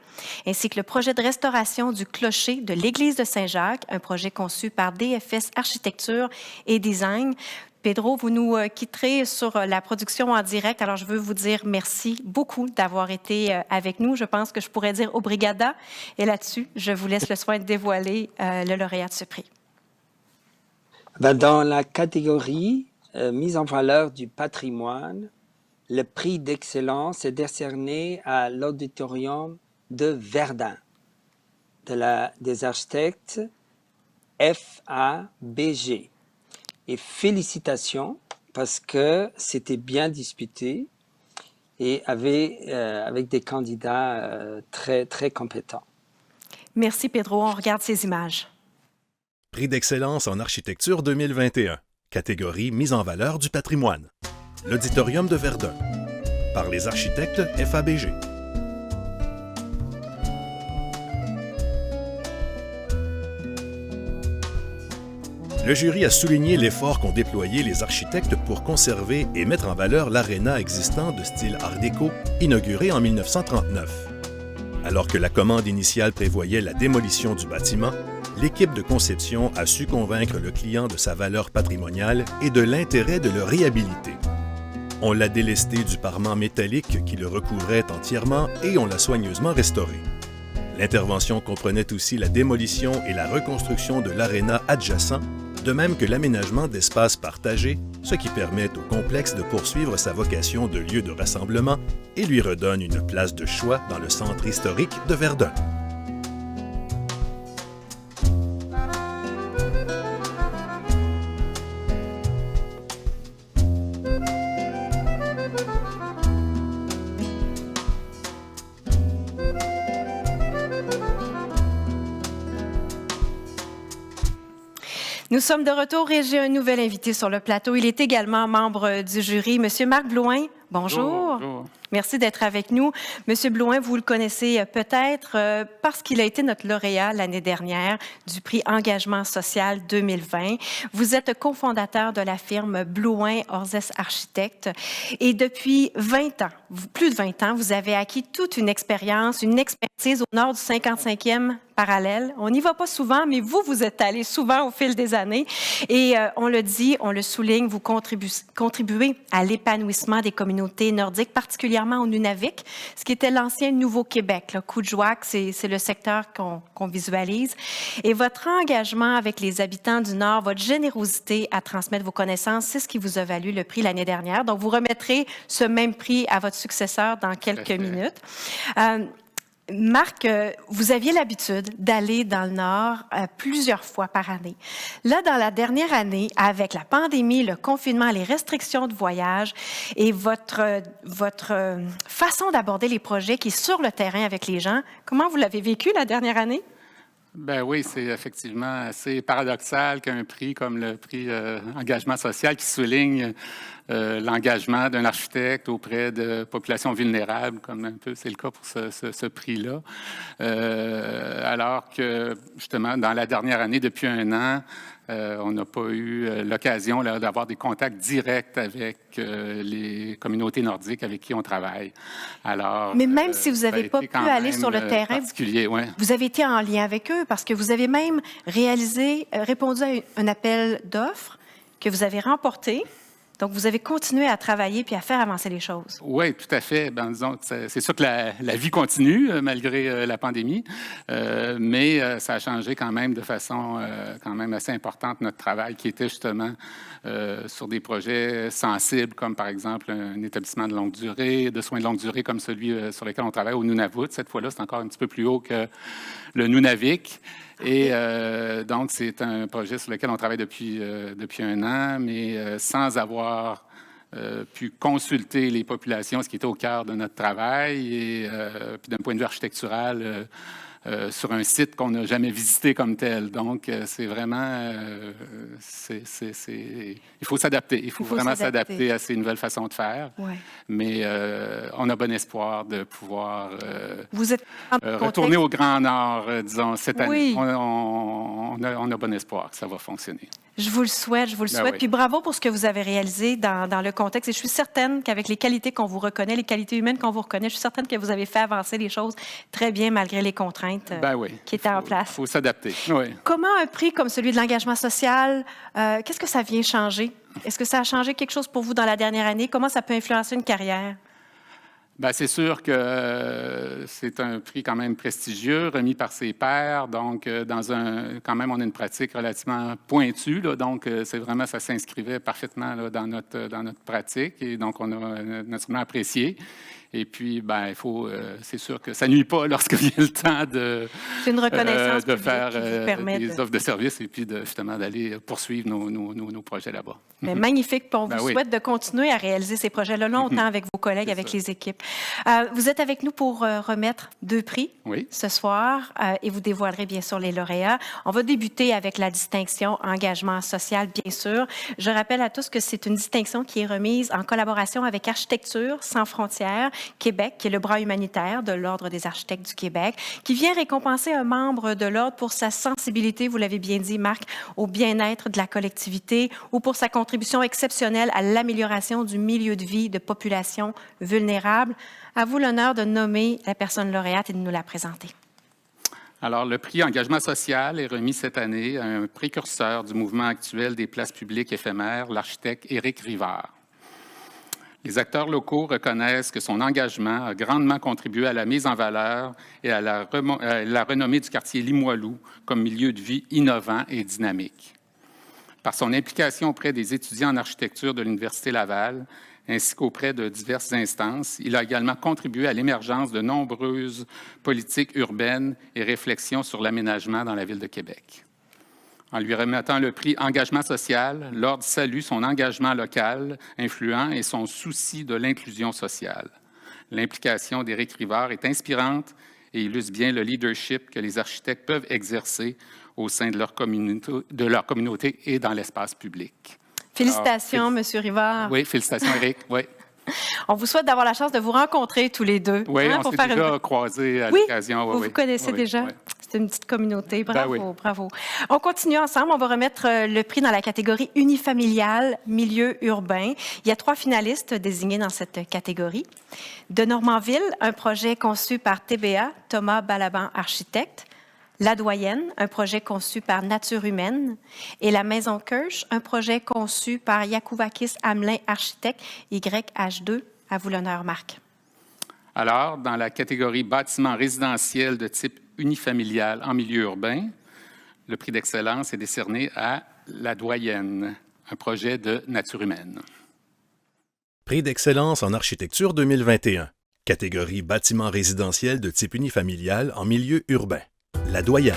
ainsi que le projet de restauration du clocher de l'Église de Saint-Jacques, un projet conçu par DFS Architecture et Design. Pedro, vous nous quitterez sur la production en direct. Alors, je veux vous dire merci beaucoup d'avoir été avec nous. Je pense que je pourrais dire obrigada. Et là-dessus, je vous laisse le soin de dévoiler le lauréat de ce prix. Dans la catégorie mise en valeur du patrimoine, le prix d'excellence est décerné à l'Auditorium de Verdun, des architectes FABG. Et félicitations parce que c'était bien disputé et avec des candidats très, très compétents. Merci, Pedro. On regarde ces images. Prix d'excellence en architecture 2021, catégorie mise en valeur du patrimoine. L'Auditorium de Verdun, par les architectes FABG. Le jury a souligné l'effort qu'ont déployé les architectes pour conserver et mettre en valeur l'aréna existant de style Art déco, inauguré en 1939. Alors que la commande initiale prévoyait la démolition du bâtiment, l'équipe de conception a su convaincre le client de sa valeur patrimoniale et de l'intérêt de le réhabiliter. On l'a délesté du parement métallique qui le recouvrait entièrement et on l'a soigneusement restauré. L'intervention comprenait aussi la démolition et la reconstruction de l'aréna adjacent, de même que l'aménagement d'espaces partagés, ce qui permet au complexe de poursuivre sa vocation de lieu de rassemblement et lui redonne une place de choix dans le centre historique de Verdun. Nous sommes de retour et j'ai un nouvel invité sur le plateau. Il est également membre du jury, Monsieur Marc Blouin. Bonjour. Bonjour. Merci d'être avec nous. Monsieur Blouin, vous le connaissez peut-être parce qu'il a été notre lauréat l'année dernière du prix Engagement social 2020. Vous êtes cofondateur de la firme Blouin Orzès Architectes et depuis 20 ans, plus de 20 ans, vous avez acquis toute une expérience, une expertise au nord du 55e parallèle. On n'y va pas souvent, mais vous êtes allé souvent au fil des années et on le dit, on le souligne, vous contribuez à l'épanouissement des communautés nordiques, particulièrement au Nunavik, ce qui était l'ancien Nouveau-Québec. Coudjouac, c'est le secteur qu'on visualise. Et votre engagement avec les habitants du Nord, votre générosité à transmettre vos connaissances, c'est ce qui vous a valu le prix l'année dernière. Donc, vous remettrez ce même prix à votre successeur dans quelques minutes. Marc, vous aviez l'habitude d'aller dans le Nord plusieurs fois par année. Là, dans la dernière année, avec la pandémie, le confinement, les restrictions de voyage et votre façon d'aborder les projets qui est sur le terrain avec les gens, comment vous l'avez vécu la dernière année? Ben oui, c'est effectivement assez paradoxal qu'un prix comme le prix engagement social qui souligne l'engagement d'un architecte auprès de populations vulnérables, comme un peu c'est le cas pour ce prix-là, alors que justement dans la dernière année, depuis un an, on n'a pas eu l'occasion d'avoir des contacts directs avec les communautés nordiques avec qui on travaille. Alors, mais même si vous n'avez pas pu aller sur le terrain, vous avez été en lien avec eux parce que vous avez même répondu à un appel d'offres que vous avez remporté. Donc, vous avez continué à travailler puis à faire avancer les choses. Oui, tout à fait. Ben, disons, c'est sûr que la vie continue malgré la pandémie, mais ça a changé quand même de façon quand même assez importante notre travail qui était justement sur des projets sensibles comme par exemple un établissement de longue durée, de soins de longue durée comme celui sur lequel on travaille au Nunavut. Cette fois-là, c'est encore un petit peu plus haut que le Nunavik. Et donc, c'est un projet sur lequel on travaille depuis un an, mais sans avoir pu consulter les populations, ce qui était au cœur de notre travail, et puis d'un point de vue architectural, sur un site qu'on n'a jamais visité comme tel. Donc, c'est vraiment... il faut s'adapter. Il faut vraiment s'adapter à ces nouvelles façons de faire. Ouais. Mais on a bon espoir de pouvoir retourner au Grand Nord, disons, cette année. On a bon espoir que ça va fonctionner. Je vous le souhaite, je vous le souhaite. Oui. Puis bravo pour ce que vous avez réalisé dans le contexte. Et je suis certaine qu'avec les qualités qu'on vous reconnaît, les qualités humaines qu'on vous reconnaît, je suis certaine que vous avez fait avancer les choses très bien malgré les contraintes qui étaient en place. Il faut s'adapter. Oui. Comment un prix comme celui de l'engagement social, qu'est-ce que ça vient changer? Est-ce que ça a changé quelque chose pour vous dans la dernière année? Comment ça peut influencer une carrière? Bien, c'est sûr que c'est un prix quand même prestigieux, remis par ses pairs. Donc, quand même, on a une pratique relativement pointue. Là, donc, c'est vraiment, ça s'inscrivait parfaitement là, dans notre pratique. Et donc, on a naturellement apprécié. Et puis, ben, il faut, c'est sûr que ça nuit pas lorsque vient le temps de faire des offres de services et puis justement d'aller poursuivre nos projets là-bas. Mais magnifique. On vous souhaite de continuer à réaliser ces projets-là longtemps avec vos collègues, avec les équipes. Vous êtes avec nous pour remettre 2 prix ce soir et vous dévoilerez bien sûr les lauréats. On va débuter avec la distinction engagement social, bien sûr. Je rappelle à tous que c'est une distinction qui est remise en collaboration avec Architecture sans frontières Québec, qui est le bras humanitaire de l'Ordre des architectes du Québec, qui vient récompenser un membre de l'Ordre pour sa sensibilité, vous l'avez bien dit, Marc, au bien-être de la collectivité ou pour sa contribution exceptionnelle à l'amélioration du milieu de vie de populations vulnérables. À vous l'honneur de nommer la personne lauréate et de nous la présenter. Alors, le prix Engagement social est remis cette année à un précurseur du mouvement actuel des places publiques éphémères, l'architecte Éric Rivard. Les acteurs locaux reconnaissent que son engagement a grandement contribué à la mise en valeur et à la renommée du quartier Limoilou comme milieu de vie innovant et dynamique. Par son implication auprès des étudiants en architecture de l'Université Laval, ainsi qu'auprès de diverses instances, il a également contribué à l'émergence de nombreuses politiques urbaines et réflexions sur l'aménagement dans la ville de Québec. En lui remettant le prix Engagement social, l'Ordre salue son engagement local influent et son souci de l'inclusion sociale. L'implication d'Éric Rivard est inspirante et illustre bien le leadership que les architectes peuvent exercer au sein de leur communauté et dans l'espace public. Félicitations, M. Rivard. Oui, félicitations, Éric. Oui. On vous souhaite d'avoir la chance de vous rencontrer tous les deux. Oui, on s'est déjà croisés à l'occasion. Oui, vous connaissez déjà. Oui. C'est une petite communauté. Bravo, bravo. On continue ensemble. On va remettre le prix dans la catégorie unifamiliale, milieu urbain. Il y a 3 finalistes désignés dans cette catégorie. De Normanville, un projet conçu par TBA, Thomas Balaban, architecte. La Doyenne, un projet conçu par Nature Humaine, et la Maison Kirsch, un projet conçu par Yakouvakis Hamelin, architecte, YH2. À vous l'honneur, Marc. Alors, dans la catégorie bâtiment résidentiel de type unifamilial en milieu urbain, le prix d'excellence est décerné à La Doyenne, un projet de Nature Humaine. Prix d'excellence en architecture 2021, catégorie bâtiment résidentiel de type unifamilial en milieu urbain. La Doyenne,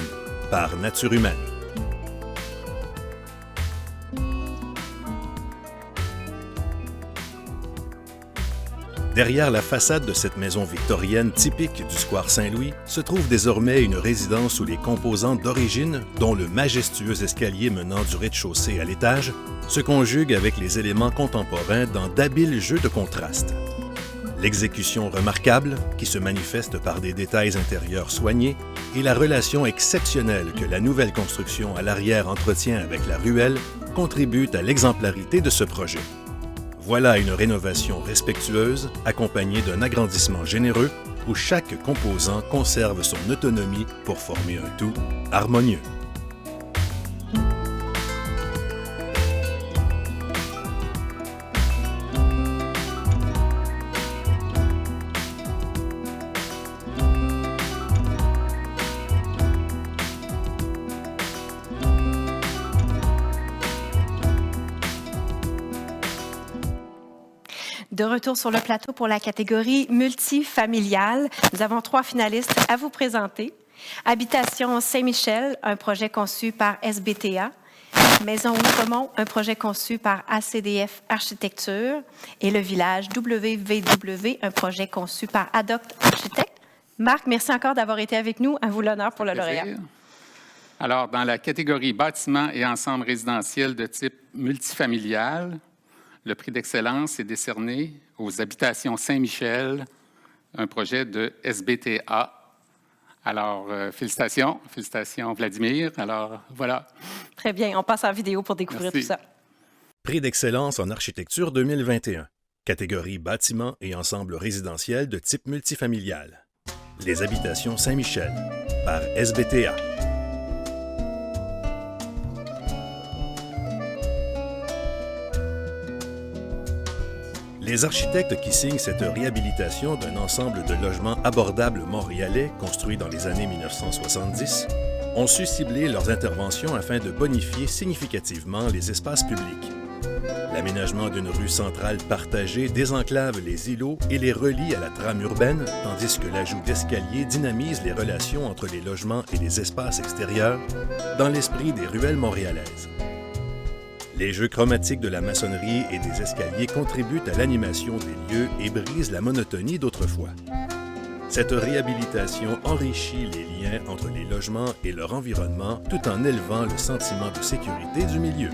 par Nature Humaine. Derrière la façade de cette maison victorienne typique du square Saint-Louis se trouve désormais une résidence où les composantes d'origine, dont le majestueux escalier menant du rez-de-chaussée à l'étage, se conjuguent avec les éléments contemporains dans d'habiles jeux de contraste. L'exécution remarquable, qui se manifeste par des détails intérieurs soignés, et la relation exceptionnelle que la nouvelle construction à l'arrière entretient avec la ruelle contribuent à l'exemplarité de ce projet. Voilà une rénovation respectueuse, accompagnée d'un agrandissement généreux, où chaque composant conserve son autonomie pour former un tout harmonieux. De retour sur le plateau pour la catégorie multifamiliale, nous avons 3 finalistes à vous présenter. Habitation Saint-Michel, un projet conçu par SBTA. Maison Outremont, un projet conçu par ACDF Architecture. Et le village WVW, un projet conçu par Adopt Architecte. Marc, merci encore d'avoir été avec nous. À vous l'honneur pour le lauréat. Alors, dans la catégorie bâtiments et ensembles résidentiels de type multifamilial, le prix d'excellence est décerné aux Habitations Saint-Michel, un projet de SBTA. Alors, félicitations Vladimir. Alors, voilà. Très bien, on passe en vidéo pour découvrir tout ça. Prix d'excellence en architecture 2021, catégorie bâtiments et ensembles résidentiels de type multifamilial. Les Habitations Saint-Michel, par SBTA. Les architectes qui signent cette réhabilitation d'un ensemble de logements abordables montréalais construits dans les années 1970 ont su cibler leurs interventions afin de bonifier significativement les espaces publics. L'aménagement d'une rue centrale partagée désenclave les îlots et les relie à la trame urbaine, tandis que l'ajout d'escaliers dynamise les relations entre les logements et les espaces extérieurs dans l'esprit des ruelles montréalaises. Les jeux chromatiques de la maçonnerie et des escaliers contribuent à l'animation des lieux et brisent la monotonie d'autrefois. Cette réhabilitation enrichit les liens entre les logements et leur environnement tout en élevant le sentiment de sécurité du milieu.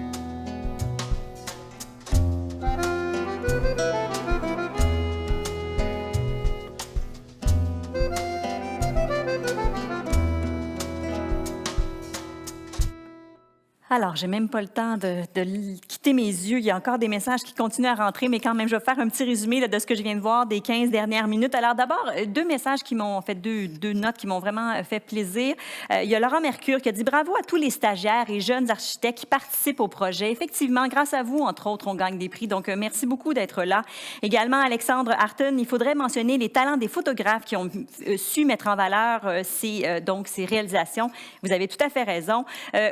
Alors, j'ai même pas le temps de quitter mes yeux. Il y a encore des messages qui continuent à rentrer, mais quand même, je vais faire un petit résumé là, de ce que je viens de voir des 15 dernières minutes. Alors, d'abord, 2 messages qui m'ont fait, deux notes qui m'ont vraiment fait plaisir. Il y a Laurent Mercure qui a dit « Bravo à tous les stagiaires et jeunes architectes qui participent au projet. Effectivement, grâce à vous, entre autres, on gagne des prix. Donc, merci beaucoup d'être là. » Également, Alexandre Harton, il faudrait mentionner les talents des photographes qui ont su mettre en valeur ces réalisations. Vous avez tout à fait raison.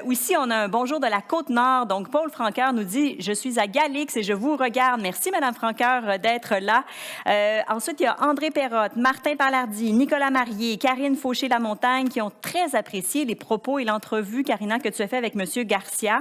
Aussi, on a un bonjour de la Côte-Nord. Donc, Paul Franqueur nous dit « Je suis à Galix et je vous regarde. » Merci, Madame Franqueur, d'être là. Ensuite, il y a André Perrotte, Martin Palardi, Nicolas Marié, Karine Fauché-Lamontagne qui ont très apprécié les propos et l'entrevue, Karina, que tu as fait avec M. Garcia.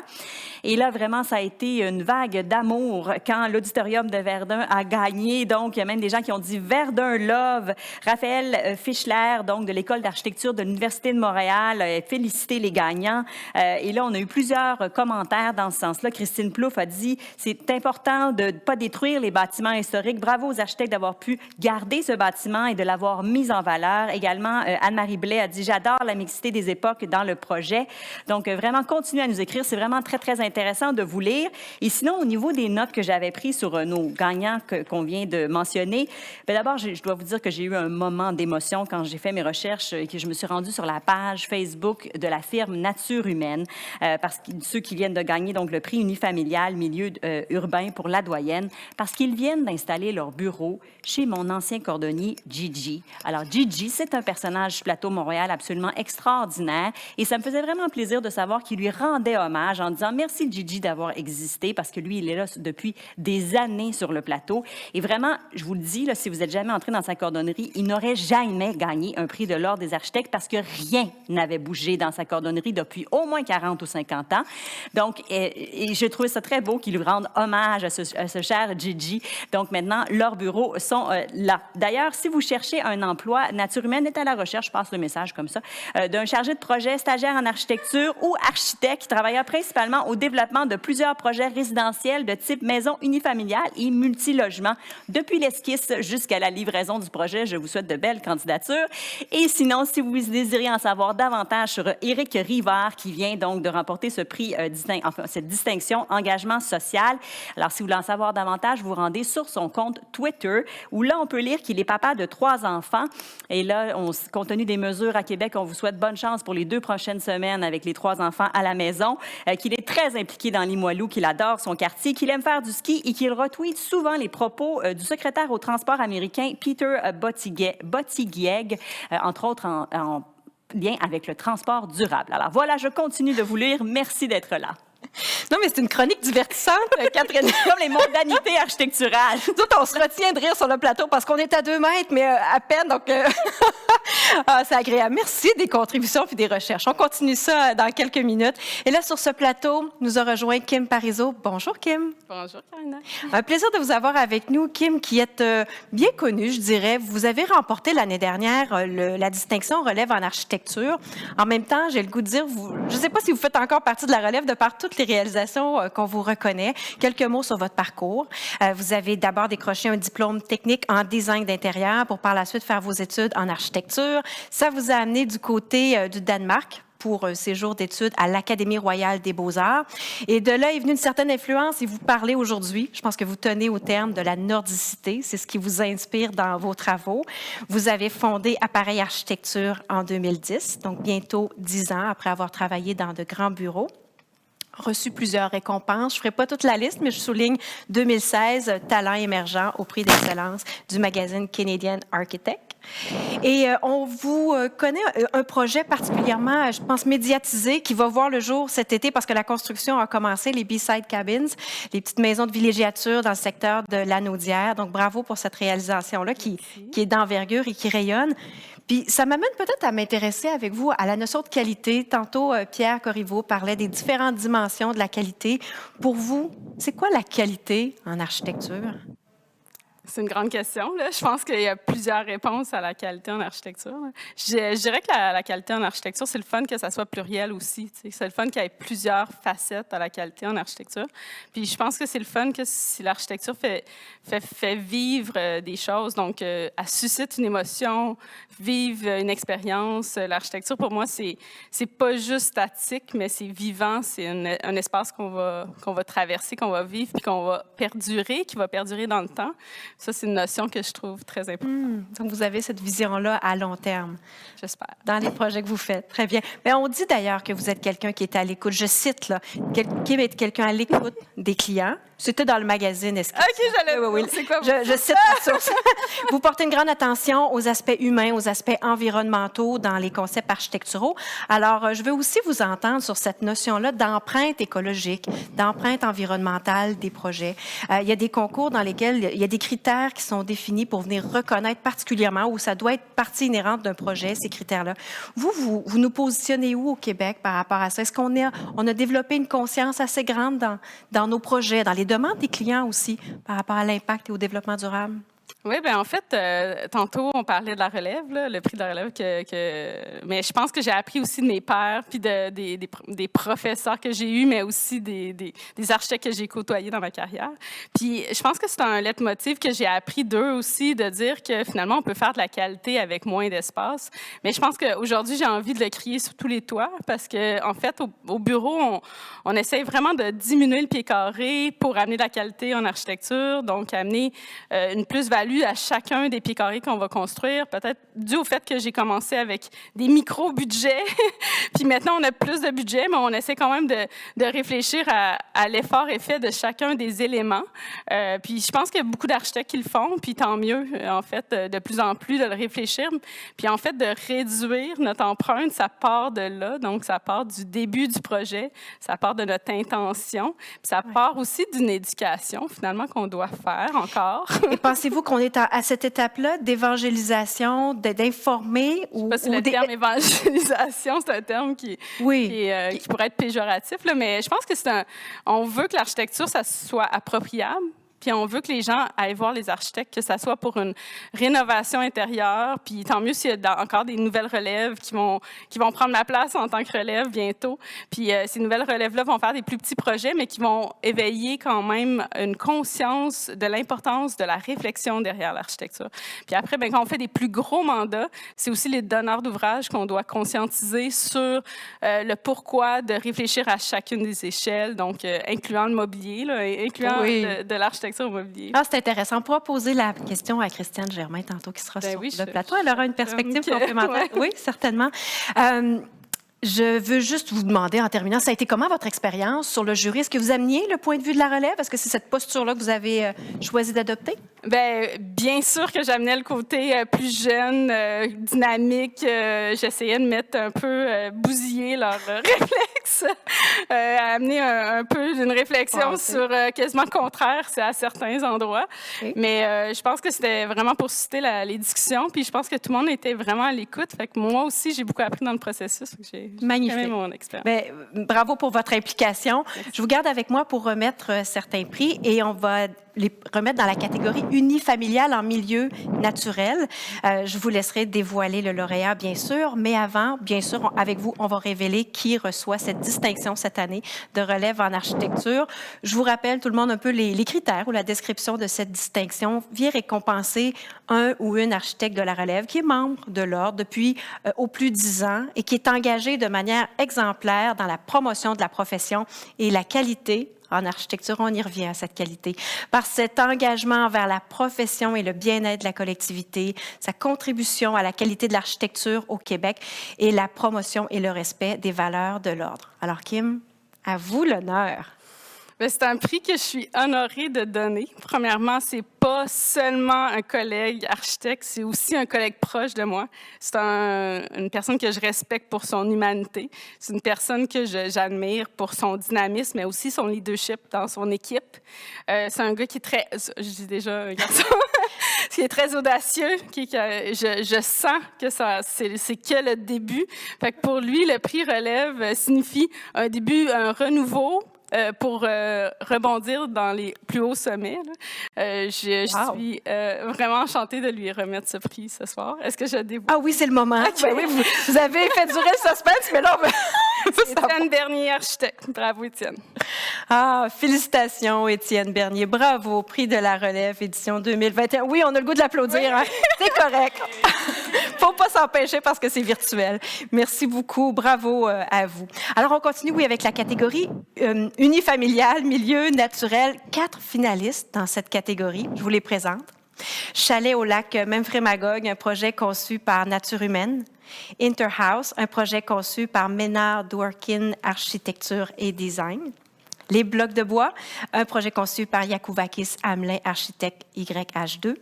Et là, vraiment, ça a été une vague d'amour quand l'Auditorium de Verdun a gagné. Donc, il y a même des gens qui ont dit « Verdun Love ». Raphaël Fischler, donc de l'École d'architecture de l'Université de Montréal, a félicité les gagnants. Et là, on a eu plusieurs commentaires dans ce sens-là. Christine Plouffe a dit « C'est important de ne pas détruire les bâtiments historiques. Bravo aux architectes d'avoir pu garder ce bâtiment et de l'avoir mis en valeur. » Également, Anne-Marie Blais a dit « J'adore la mixité des époques dans le projet. » Donc, vraiment, continuez à nous écrire. C'est vraiment très, très intéressant de vous lire. Et sinon, au niveau des notes que j'avais prises sur nos gagnants qu'on vient de mentionner, d'abord, je dois vous dire que j'ai eu un moment d'émotion quand j'ai fait mes recherches et que je me suis rendue sur la page Facebook de la firme Nature Humaine, parce que ceux qui viennent de gagner donc le prix unifamilial milieu urbain pour la doyenne, parce qu'ils viennent d'installer leur bureau chez mon ancien cordonnier Gigi. Alors Gigi, c'est un personnage du plateau Montréal absolument extraordinaire et ça me faisait vraiment plaisir de savoir qu'il lui rendait hommage en disant merci Gigi d'avoir existé parce que lui, il est là depuis des années sur le plateau. Et vraiment, je vous le dis, là, si vous n'êtes jamais entré dans sa cordonnerie, il n'aurait jamais gagné un prix de l'Ordre des architectes parce que rien n'avait bougé dans sa cordonnerie depuis au moins 40 ou 50 ans. temps. Donc, et je trouvais ça très beau qu'ils lui rendent hommage à ce cher Gigi. Donc, maintenant, leurs bureaux sont là. D'ailleurs, si vous cherchez un emploi, Nature Humaine est à la recherche, je passe le message comme ça, d'un chargé de projet, stagiaire en architecture ou architecte qui travaillera principalement au développement de plusieurs projets résidentiels de type maison unifamiliale et multilogement. Depuis l'esquisse jusqu'à la livraison du projet, je vous souhaite de belles candidatures. Et sinon, si vous désirez en savoir davantage sur Éric Rivard, qui vient donc de remporter ce prix, cette distinction engagement social. Alors, si vous voulez en savoir davantage, vous vous rendez sur son compte Twitter, où là, on peut lire qu'il est papa de 3 enfants. Et là, compte tenu des mesures à Québec, on vous souhaite bonne chance pour les 2 prochaines semaines avec les 3 enfants à la maison, qu'il est très impliqué dans Limoilou, qu'il adore son quartier, qu'il aime faire du ski et qu'il retweet souvent les propos du secrétaire au transport américain Peter Buttigieg, entre autres en lien avec le transport durable. Alors voilà, je continue de vous lire. Merci d'être là. Non, mais c'est une chronique divertissante, Catherine. Comme les mondanités architecturales. Nous autres, on se retient de rire sur le plateau parce qu'on est à 2 mètres, mais à peine, donc c'est agréable. Merci des contributions puis des recherches. On continue ça dans quelques minutes. Et là, sur ce plateau, nous a rejoint Kim Parizeau. Bonjour, Kim. Bonjour, Karina. Un plaisir de vous avoir avec nous, Kim, qui est bien connue, je dirais. Vous avez remporté l'année dernière la distinction relève en architecture. En même temps, j'ai le goût de dire, je ne sais pas si vous faites encore partie de la relève de par toutes les réalisations qu'on vous reconnaît. Quelques mots sur votre parcours. Vous avez d'abord décroché un diplôme technique en design d'intérieur pour par la suite faire vos études en architecture. Ça vous a amené du côté du Danemark pour un séjour d'études à l'Académie royale des beaux-arts. Et de là est venue une certaine influence et vous parlez aujourd'hui, je pense que vous tenez au terme de la nordicité, c'est ce qui vous inspire dans vos travaux. Vous avez fondé Appareil Architecture en 2010, donc bientôt 10 ans après avoir travaillé dans de grands bureaux. Reçu plusieurs récompenses. Je ne ferai pas toute la liste, mais je souligne 2016, talent émergent au prix d'excellence du magazine Canadian Architect. Et on vous connaît un projet particulièrement, je pense, médiatisé qui va voir le jour cet été parce que la construction a commencé, les B-Side Cabins, les petites maisons de villégiature dans le secteur de Lanaudière. Donc, bravo pour cette réalisation-là qui est d'envergure et qui rayonne. Puis, ça m'amène peut-être à m'intéresser avec vous à la notion de qualité. Tantôt, Pierre Corriveau parlait des différentes dimensions de la qualité. Pour vous, c'est quoi la qualité en architecture? C'est une grande question, là. Je pense qu'il y a plusieurs réponses à la qualité en architecture. Je dirais que la qualité en architecture, c'est le fun que ça soit pluriel aussi. C'est le fun qu'il y ait plusieurs facettes à la qualité en architecture. Puis je pense que c'est le fun que si l'architecture fait vivre des choses, donc elle suscite une émotion, vive une expérience. L'architecture, pour moi, c'est pas juste statique, mais c'est vivant. C'est un espace qu'on va traverser, qu'on va vivre, puis qu'on va perdurer, qui va perdurer dans le temps. Ça, c'est une notion que je trouve très importante. Donc, vous avez cette vision-là à long terme. J'espère. Dans les projets que vous faites. Très bien. Mais on dit d'ailleurs que vous êtes quelqu'un qui est à l'écoute. Je cite, là, Kim est quelqu'un à l'écoute des clients. C'était dans le magazine Esquisse. OK, j'allais oui. C'est quoi je cite la source. Vous portez une grande attention aux aspects humains, aux aspects environnementaux dans les concepts architecturaux. Alors, je veux aussi vous entendre sur cette notion-là d'empreinte écologique, d'empreinte environnementale des projets. Il y a des concours dans lesquels il y a des critères qui sont définis pour venir reconnaître particulièrement où ça doit être partie inhérente d'un projet, ces critères-là. Vous nous positionnez où au Québec par rapport à ça? Est-ce qu'on a développé une conscience assez grande dans nos projets, dans les demandes des clients aussi par rapport à l'impact et au développement durable? Oui, bien en fait, tantôt, on parlait de la relève, là, le prix de la relève, mais je pense que j'ai appris aussi de mes pairs, puis des professeurs que j'ai eus, mais aussi des architectes que j'ai côtoyés dans ma carrière. Puis je pense que c'est un leitmotiv que j'ai appris d'eux aussi, de dire que finalement, on peut faire de la qualité avec moins d'espace. Mais je pense qu'aujourd'hui, j'ai envie de le crier sur tous les toits, parce qu'en fait, au bureau, on essaie vraiment de diminuer le pied carré pour amener de la qualité en architecture, donc amener une plus-value à chacun des pieds carrés qu'on va construire, peut-être dû au fait que j'ai commencé avec des micro-budgets, puis maintenant on a plus de budget, mais on essaie quand même de réfléchir à l'effort et fait de chacun des éléments. Puis je pense qu'il y a beaucoup d'architectes qui le font, puis tant mieux, en fait, de plus en plus de le réfléchir. Puis en fait, de réduire notre empreinte, ça part de là, donc ça part du début du projet, ça part de notre intention, puis ça part aussi d'une éducation, finalement, qu'on doit faire encore. Et pensez-vous qu'on est est à cette étape-là d'évangélisation, d'informer? Je ne sais pas si le terme évangélisation, c'est un terme qui pourrait être péjoratif, là, mais je pense que on veut que l'architecture, ça soit appropriable. Puis on veut que les gens aillent voir les architectes, que ça soit pour une rénovation intérieure. Puis tant mieux s'il y a encore des nouvelles relèves qui vont prendre ma place en tant que relève bientôt. Puis ces nouvelles relèves-là vont faire des plus petits projets, mais qui vont éveiller quand même une conscience de l'importance de la réflexion derrière l'architecture. Puis après, bien, quand on fait des plus gros mandats, c'est aussi les donneurs d'ouvrage qu'on doit conscientiser sur le pourquoi de réfléchir à chacune des échelles, donc incluant le mobilier, là, incluant de l'architecture. Ah, c'est intéressant. On pourra poser la question à Christiane Germain tantôt, qui sera sur le plateau. Elle aura une perspective complémentaire. Oui, certainement. Je veux juste vous demander, en terminant, ça a été comment votre expérience sur le jury? Est-ce que vous ameniez le point de vue de la relève? Est-ce que c'est cette posture-là que vous avez choisi d'adopter? Bien sûr que j'amenais le côté plus jeune, dynamique. J'essayais de mettre un peu, bousiller leur réflexe, amener un peu d'une réflexion sur quasiment le contraire, c'est à certains endroits. Okay. Mais je pense que c'était vraiment pour susciter les discussions. Puis je pense que tout le monde était vraiment à l'écoute. Fait que moi aussi, j'ai beaucoup appris dans le processus. Magnifique. Mon expérience. Bravo pour votre implication. Merci. Je vous garde avec moi pour remettre certains prix et on va les remettre dans la catégorie unifamiliale en milieu naturel. Je vous laisserai dévoiler le lauréat, bien sûr, mais avant, bien sûr, avec vous, on va révéler qui reçoit cette distinction cette année de relève en architecture. Je vous rappelle, tout le monde, un peu les critères ou la description de cette distinction vient récompenser un ou une architecte de la relève qui est membre de l'Ordre depuis au plus 10 ans et qui est engagé de manière exemplaire dans la promotion de la profession et la qualité. En architecture, on y revient à cette qualité. Par cet engagement envers la profession et le bien-être de la collectivité, sa contribution à la qualité de l'architecture au Québec et la promotion et le respect des valeurs de l'Ordre. Alors, Kim, à vous l'honneur. C'est un prix que je suis honorée de donner. Premièrement, c'est pas seulement un collègue architecte, c'est aussi un collègue proche de moi. C'est une personne que je respecte pour son humanité. C'est une personne que j'admire pour son dynamisme, mais aussi son leadership dans son équipe. C'est un gars qui est très... Je dis déjà un garçon... qui est très audacieux, je sens que c'est que le début. Fait que pour lui, le prix relève signifie un début, un renouveau, pour rebondir dans les plus hauts sommets. Je suis vraiment enchantée de lui remettre ce prix ce soir. Est-ce que je dévoile? Ah oui, c'est le moment. Okay. Oui, vous avez fait durer le suspense, mais là, Étienne Bernier, architecte. Bravo, Étienne. Ah, félicitations, Étienne Bernier. Bravo, prix de la relève, édition 2021. Oui, on a le goût de l'applaudir. Oui. Hein? C'est correct. Faut pas s'empêcher parce que c'est virtuel. Merci beaucoup. Bravo à vous. Alors, on continue, avec la catégorie unifamiliale, milieu naturel. 4 finalistes dans cette catégorie. Je vous les présente. Chalet au lac Memphremagog, un projet conçu par Nature Humaine. Interhouse, un projet conçu par Ménard Dworkin Architecture et Design. Les blocs de bois, un projet conçu par Yakouvakis Hamelin Architecte YH2.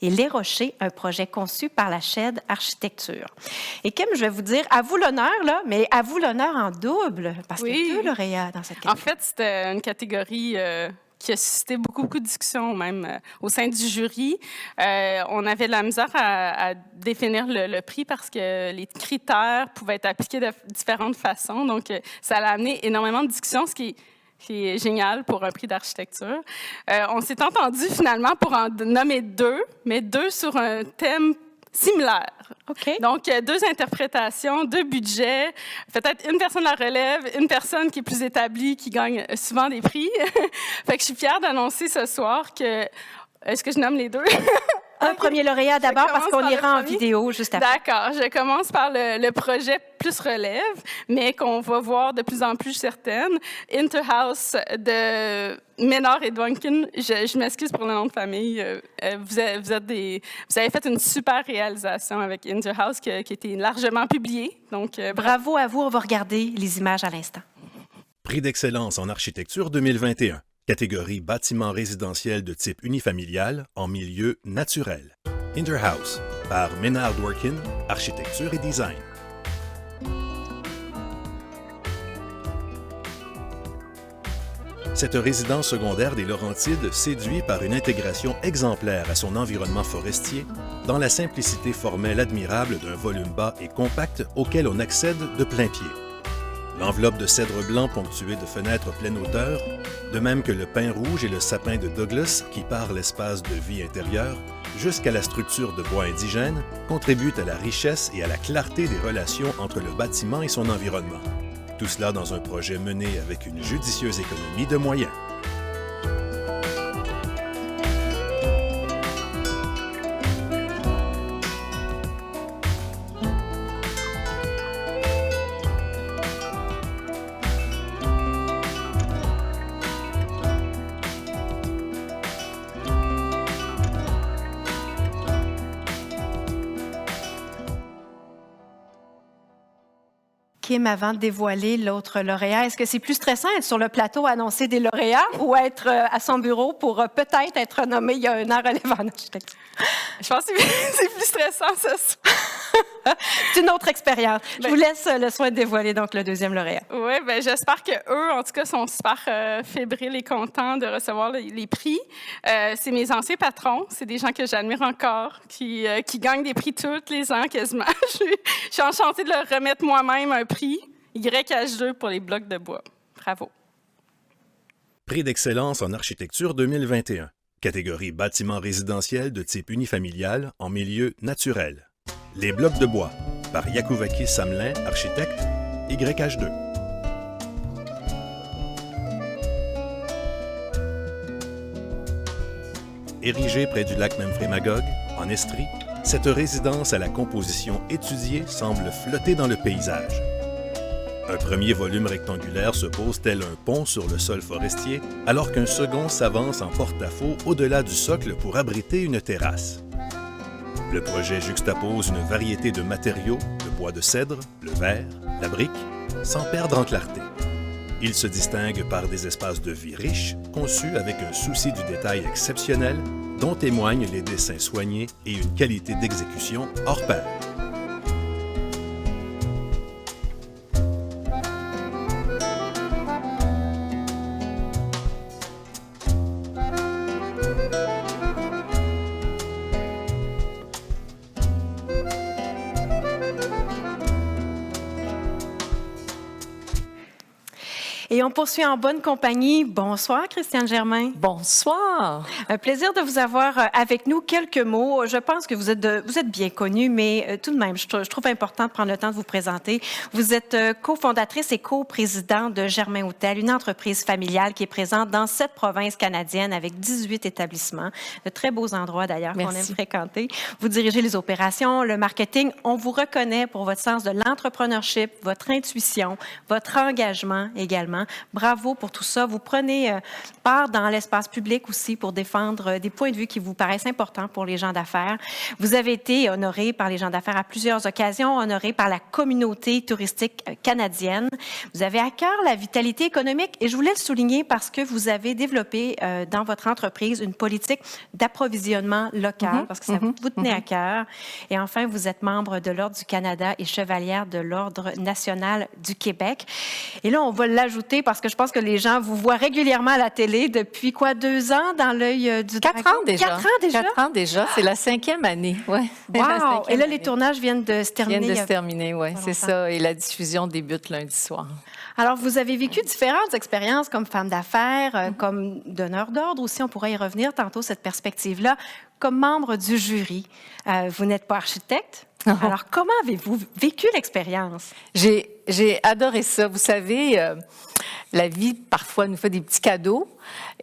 Et Les Rochers, un projet conçu par la Shed Architecture. Et Kim, je vais vous dire, à vous l'honneur, là, mais à vous l'honneur en double, parce qu'il y a 2 lauréats dans cette catégorie. En fait, c'était une catégorie qui a suscité beaucoup de discussions, même au sein du jury. On avait de la misère à définir le prix parce que les critères pouvaient être appliqués de différentes façons. Donc, ça a amené énormément de discussions, ce qui est génial pour un prix d'architecture. On s'est entendu finalement pour en nommer 2, mais 2 sur un thème similaire. Okay. Donc, 2 interprétations, 2 budgets, peut-être une personne la relève, une personne qui est plus établie, qui gagne souvent des prix. Fait que je suis fière d'annoncer ce soir que... Est-ce que je nomme les 2? Un premier lauréat d'abord parce qu'on ira en vidéo juste après. D'accord. Je commence par le projet plus relève, mais qu'on va voir de plus en plus certaines. Interhouse de Ménard et Dworkin. Je m'excuse pour le nom de famille. Vous avez fait une super réalisation avec Interhouse qui a été largement publiée. Donc, bravo à vous. On va regarder les images à l'instant. Prix d'excellence en architecture 2021. Catégorie bâtiment résidentiel de type unifamilial en milieu naturel. Interhouse par Ménard Dworkin, Architecture et Design. Cette résidence secondaire des Laurentides séduit par une intégration exemplaire à son environnement forestier, dans la simplicité formelle admirable d'un volume bas et compact auquel on accède de plein pied. L'enveloppe de cèdre blanc ponctuée de fenêtres pleine hauteur, de même que le pin rouge et le sapin de Douglas qui part l'espace de vie intérieure, jusqu'à la structure de bois indigène, contribuent à la richesse et à la clarté des relations entre le bâtiment et son environnement. Tout cela dans un projet mené avec une judicieuse économie de moyens. Kim, avant de dévoiler l'autre lauréat, est-ce que c'est plus stressant être sur le plateau à annoncer des lauréats ou être à son bureau pour peut-être être nommé il y a un an relève en architecture? Je pense que c'est plus stressant, ça. C'est une autre expérience. Je vous laisse le soin de dévoiler donc le deuxième lauréat. Oui, bien, j'espère qu'eux, en tout cas, sont super fébriles et contents de recevoir les prix. C'est mes anciens patrons. C'est des gens que j'admire encore, qui gagnent des prix tous les ans quasiment. Je suis enchantée de leur remettre moi-même un prix YH2 pour les blocs de bois. Bravo. Prix d'excellence en architecture 2021. Catégorie bâtiment résidentiel de type unifamilial en milieu naturel. Les blocs de bois, par Yakouvakis Samelin, architecte, YH2. Érigée près du lac Memphremagog, en Estrie, cette résidence à la composition étudiée semble flotter dans le paysage. Un premier volume rectangulaire se pose tel un pont sur le sol forestier, alors qu'un second s'avance en porte-à-faux au-delà du socle pour abriter une terrasse. Le projet juxtapose une variété de matériaux, le bois de cèdre, le verre, la brique, sans perdre en clarté. Il se distingue par des espaces de vie riches, conçus avec un souci du détail exceptionnel, dont témoignent les dessins soignés et une qualité d'exécution hors pair. Et on poursuit en bonne compagnie. Bonsoir, Christiane Germain. Bonsoir. Un plaisir de vous avoir avec nous. Quelques mots. Je pense que vous êtes bien connue, mais tout de même, je trouve important de prendre le temps de vous présenter. Vous êtes cofondatrice et coprésidente de Germain Hôtel, une entreprise familiale qui est présente dans 7 provinces canadiennes avec 18 établissements. De très beaux endroits, d'ailleurs, qu'on aime fréquenter. Vous dirigez les opérations, le marketing. On vous reconnaît pour votre sens de l'entrepreneurship, votre intuition, votre engagement également. Bravo pour tout ça. Vous prenez part dans l'espace public aussi pour défendre des points de vue qui vous paraissent importants pour les gens d'affaires. Vous avez été honoré par les gens d'affaires à plusieurs occasions, honoré par la communauté touristique canadienne. Vous avez à cœur la vitalité économique et je voulais le souligner parce que vous avez développé dans votre entreprise une politique d'approvisionnement local parce que ça vous tenait à cœur. Et enfin, vous êtes membre de l'Ordre du Canada et chevalière de l'Ordre national du Québec. Et là, on va l'ajouter parce que je pense que les gens vous voient régulièrement à la télé depuis 2 ans dans l'œil du 4 ans déjà. 4 ans déjà? 4 ans déjà. C'est la 5e année. Ouais. Wow! Et là, les tournages viennent de se terminer. Oui, c'est ça. Et la diffusion débute lundi soir. Alors, vous avez vécu différentes expériences comme femme d'affaires, comme donneur d'ordre aussi. On pourrait y revenir tantôt, cette perspective-là. Comme membre du jury, vous n'êtes pas architecte. Alors, comment avez-vous vécu l'expérience? J'ai adoré ça. Vous savez, la vie, parfois, nous fait des petits cadeaux.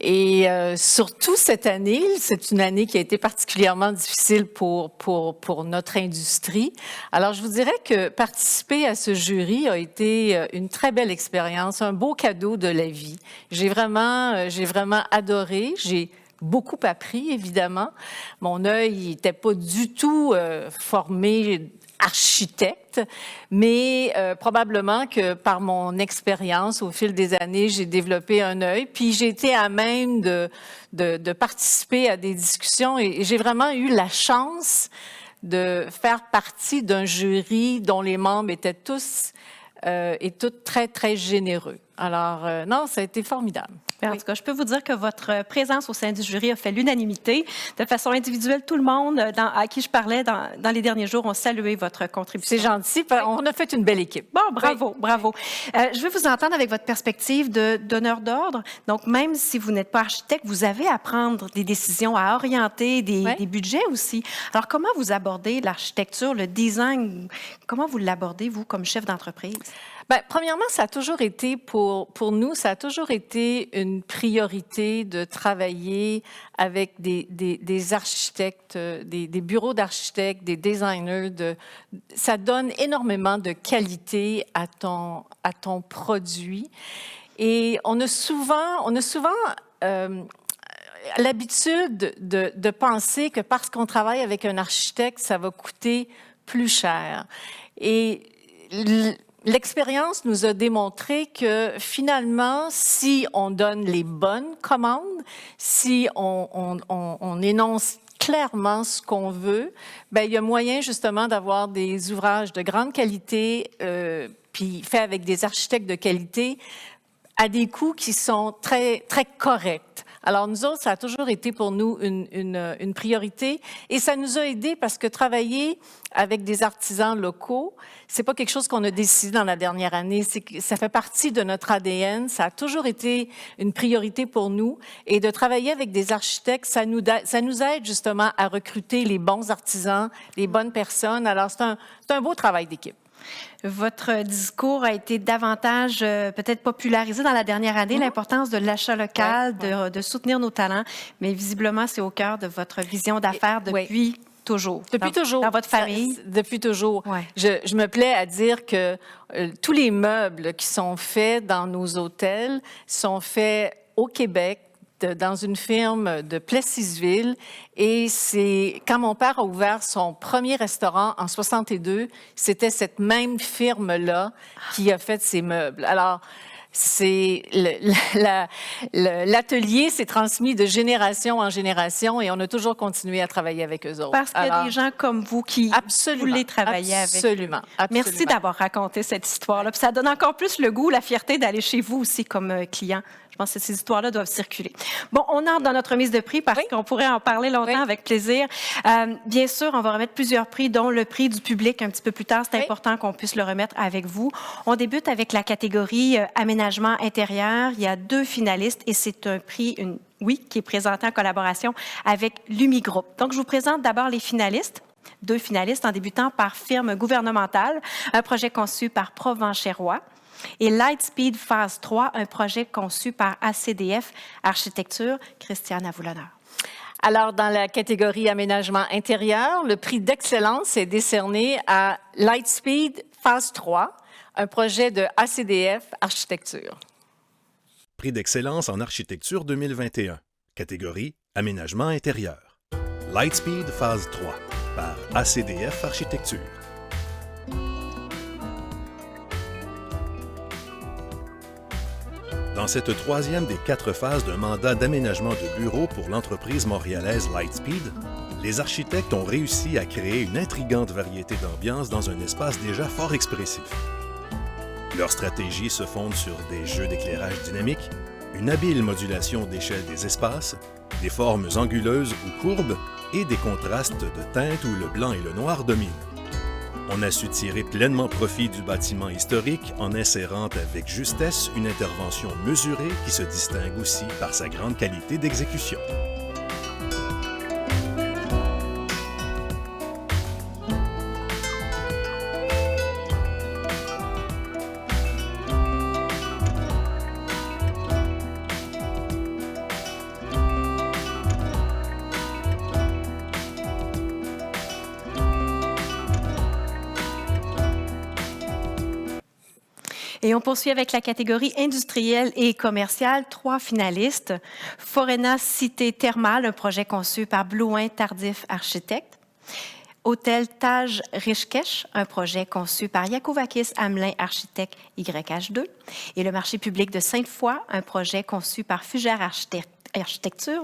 Et surtout cette année, c'est une année qui a été particulièrement difficile pour notre industrie. Alors, je vous dirais que participer à ce jury a été une très belle expérience, un beau cadeau de la vie. J'ai vraiment adoré. J'ai beaucoup appris, évidemment. Mon œil n'était pas du tout formé architecte, mais probablement que par mon expérience, au fil des années, j'ai développé un œil, puis j'ai été à même de participer à des discussions et j'ai vraiment eu la chance de faire partie d'un jury dont les membres étaient tous et toutes très, très généreux. Alors, non, ça a été formidable. En tout cas, je peux vous dire que votre présence au sein du jury a fait l'unanimité. De façon individuelle, tout le monde à qui je parlais dans les derniers jours ont salué votre contribution. C'est gentil. On a fait une belle équipe. Bon, bravo, bravo. Je veux vous entendre avec votre perspective de donneur d'ordre. Donc, même si vous n'êtes pas architecte, vous avez à prendre des décisions, à orienter des budgets aussi. Alors, comment vous abordez l'architecture, le design? Comment vous l'abordez, vous, comme chef d'entreprise? Bien, premièrement, ça a toujours été, pour nous, ça a toujours été une priorité de travailler avec des architectes, des bureaux d'architectes, des designers. Ça donne énormément de qualité à ton produit. Et on a souvent l'habitude de penser que parce qu'on travaille avec un architecte, ça va coûter plus cher. Et l'expérience nous a démontré que finalement, si on donne les bonnes commandes, si on énonce clairement ce qu'on veut, bien, il y a moyen justement d'avoir des ouvrages de grande qualité, puis faits avec des architectes de qualité, à des coûts qui sont très, très corrects. Alors, nous autres, ça a toujours été pour nous une priorité et ça nous a aidés parce que travailler avec des artisans locaux, c'est pas quelque chose qu'on a décidé dans la dernière année. Ça fait partie de notre ADN. Ça a toujours été une priorité pour nous. Et de travailler avec des architectes, ça nous aide justement à recruter les bons artisans, les bonnes personnes. Alors, c'est un beau travail d'équipe. Votre discours a été davantage peut-être popularisé dans la dernière année, l'importance de l'achat local, de soutenir nos talents, mais visiblement, c'est au cœur de votre vision d'affaires depuis toujours. Depuis toujours. Dans votre famille? Depuis toujours. Ouais. Je me plais à dire que tous les meubles qui sont faits dans nos hôtels sont faits au Québec, dans une firme de Plessisville. Et c'est quand mon père a ouvert son premier restaurant en 62, c'était cette même firme-là qui a fait ces meubles. Alors, l'atelier s'est transmis de génération en génération et on a toujours continué à travailler avec eux autres. Parce qu'il y a des gens comme vous qui voulaient travailler avec eux. Absolument. Merci d'avoir raconté cette histoire-là. Puis ça donne encore plus le goût, la fierté d'aller chez vous aussi comme client. Je pense que ces histoires-là doivent circuler. Bon, on entre dans notre remise de prix parce qu'on pourrait en parler longtemps avec plaisir. Bien sûr, on va remettre plusieurs prix, dont le prix du public un petit peu plus tard. C'est important qu'on puisse le remettre avec vous. On débute avec la catégorie aménagement intérieur. Il y a 2 finalistes et c'est un prix, qui est présenté en collaboration avec l'Umigroup. Donc, je vous présente d'abord les finalistes. 2 finalistes en débutant par firme gouvernementale, un projet conçu par Provencher-Roy. Et Lightspeed Phase 3, un projet conçu par ACDF Architecture. Christiane, à vous l'honneur. Alors, dans la catégorie aménagement intérieur, le prix d'excellence est décerné à Lightspeed Phase 3, un projet de ACDF Architecture. Prix d'excellence en architecture 2021, catégorie aménagement intérieur. Lightspeed Phase 3 par ACDF Architecture. Dans cette 3e des 4 phases d'un mandat d'aménagement de bureaux pour l'entreprise montréalaise Lightspeed, les architectes ont réussi à créer une intrigante variété d'ambiance dans un espace déjà fort expressif. Leur stratégie se fonde sur des jeux d'éclairage dynamique, une habile modulation d'échelle des espaces, des formes anguleuses ou courbes et des contrastes de teintes où le blanc et le noir dominent. On a su tirer pleinement profit du bâtiment historique en insérant avec justesse une intervention mesurée qui se distingue aussi par sa grande qualité d'exécution. Et on poursuit avec la catégorie industrielle et commerciale. 3 finalistes. Forena Cité Thermale, un projet conçu par Blouin Tardif Architecte. Hôtel Taj Rishkesh, un projet conçu par Yakouvakis Hamelin Architecte YH2. Et le marché public de Sainte-Foy, un projet conçu par Fugère Architecture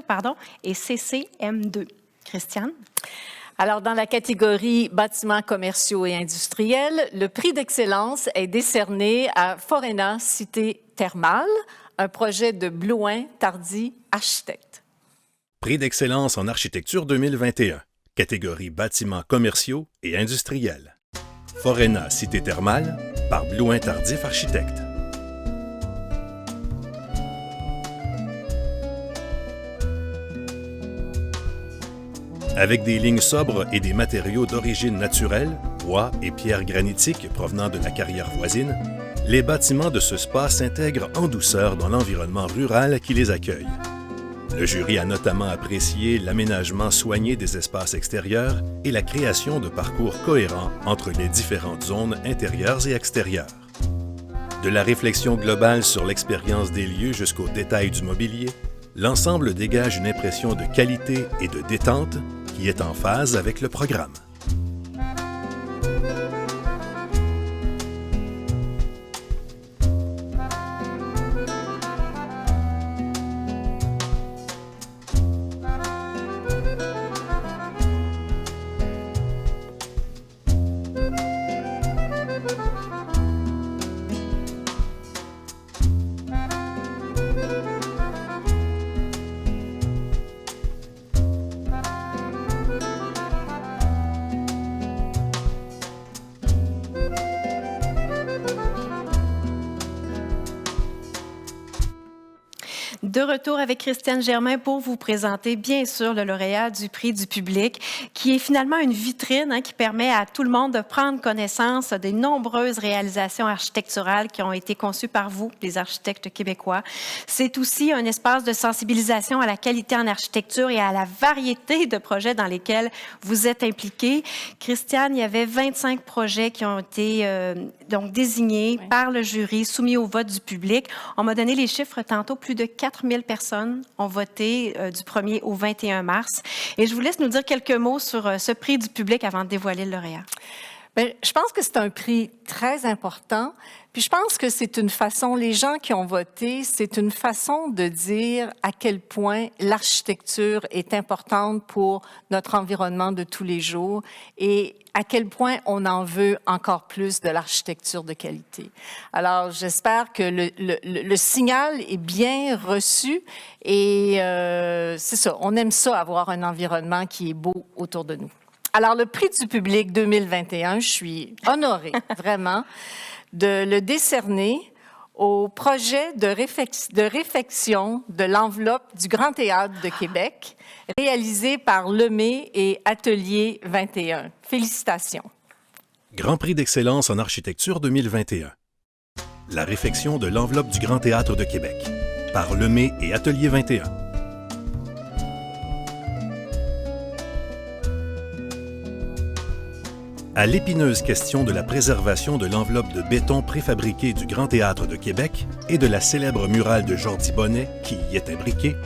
et CCM2. Christiane? Alors, dans la catégorie bâtiments commerciaux et industriels, le prix d'excellence est décerné à Forena Cité Thermale, un projet de Blouin Tardy, architecte. Prix d'excellence en architecture 2021, catégorie bâtiments commerciaux et industriels. Forena Cité Thermale par Blouin Tardif, architecte. Avec des lignes sobres et des matériaux d'origine naturelle, bois et pierres granitiques provenant de la carrière voisine, les bâtiments de ce spa s'intègrent en douceur dans l'environnement rural qui les accueille. Le jury a notamment apprécié l'aménagement soigné des espaces extérieurs et la création de parcours cohérents entre les différentes zones intérieures et extérieures. De la réflexion globale sur l'expérience des lieux jusqu'au détail du mobilier, l'ensemble dégage une impression de qualité et de détente qui est en phase avec le programme. De retour avec Christiane Germain pour vous présenter, bien sûr, le lauréat du prix du public, qui est finalement une vitrine qui permet à tout le monde de prendre connaissance des nombreuses réalisations architecturales qui ont été conçues par vous, les architectes québécois. C'est aussi un espace de sensibilisation à la qualité en architecture et à la variété de projets dans lesquels vous êtes impliqués. Christiane, il y avait 25 projets qui ont été donc désignés par le jury, soumis au vote du public. On m'a donné les chiffres tantôt, plus de 4000 personnes ont voté du 1er au 21 mars. Et je vous laisse nous dire quelques mots sur ce prix du public avant de dévoiler le lauréat. Bien, je pense que c'est un prix très important. Puis je pense que c'est une façon, les gens qui ont voté, c'est une façon de dire à quel point l'architecture est importante pour notre environnement de tous les jours et à quel point on en veut encore plus de l'architecture de qualité. Alors, j'espère que le signal est bien reçu et c'est ça, on aime ça, avoir un environnement qui est beau autour de nous. Alors, le prix du public 2021, je suis honorée, vraiment, de le décerner au projet de réfection de l'enveloppe du Grand Théâtre de Québec, réalisé par Lemay et Atelier 21. Félicitations. Grand prix d'excellence en architecture 2021. La réfection de l'enveloppe du Grand Théâtre de Québec, par Lemay et Atelier 21. À l'épineuse question de la préservation de l'enveloppe de béton préfabriquée du Grand Théâtre de Québec et de la célèbre murale de Jordi Bonnet qui y est imbriquée,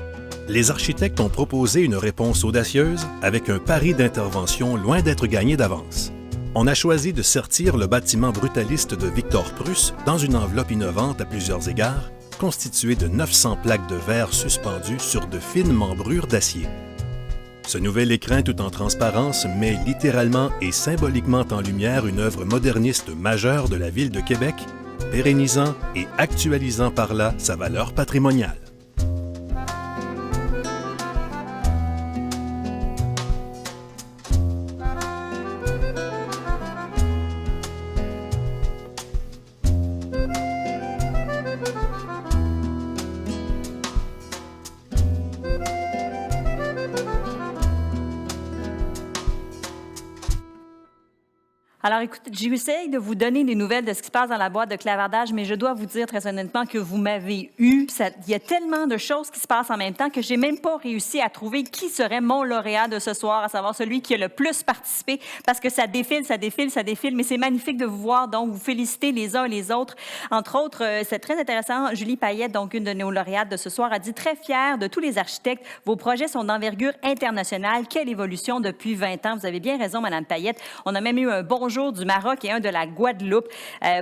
les architectes ont proposé une réponse audacieuse avec un pari d'intervention loin d'être gagné d'avance. On a choisi de sertir le bâtiment brutaliste de Victor Prusse dans une enveloppe innovante à plusieurs égards, constituée de 900 plaques de verre suspendues sur de fines membrures d'acier. Ce nouvel écrin tout en transparence met littéralement et symboliquement en lumière une œuvre moderniste majeure de la Ville de Québec, pérennisant et actualisant par là sa valeur patrimoniale. Alors, écoutez, j'essaie de vous donner des nouvelles de ce qui se passe dans la boîte de clavardage, mais je dois vous dire très honnêtement que vous m'avez eu. Il y a tellement de choses qui se passent en même temps que j'ai même pas réussi à trouver qui serait mon lauréat de ce soir, à savoir celui qui a le plus participé, parce que ça défile, ça défile, ça défile, mais c'est magnifique de vous voir, donc vous féliciter les uns et les autres. Entre autres, c'est très intéressant, Julie Payette, donc une de nos lauréates de ce soir, a dit « Très fière de tous les architectes, vos projets sont d'envergure internationale. Quelle évolution depuis 20 ans. » Vous avez bien raison, Madame Payette. On a même eu un bonjour bonjour du Maroc et un de la Guadeloupe.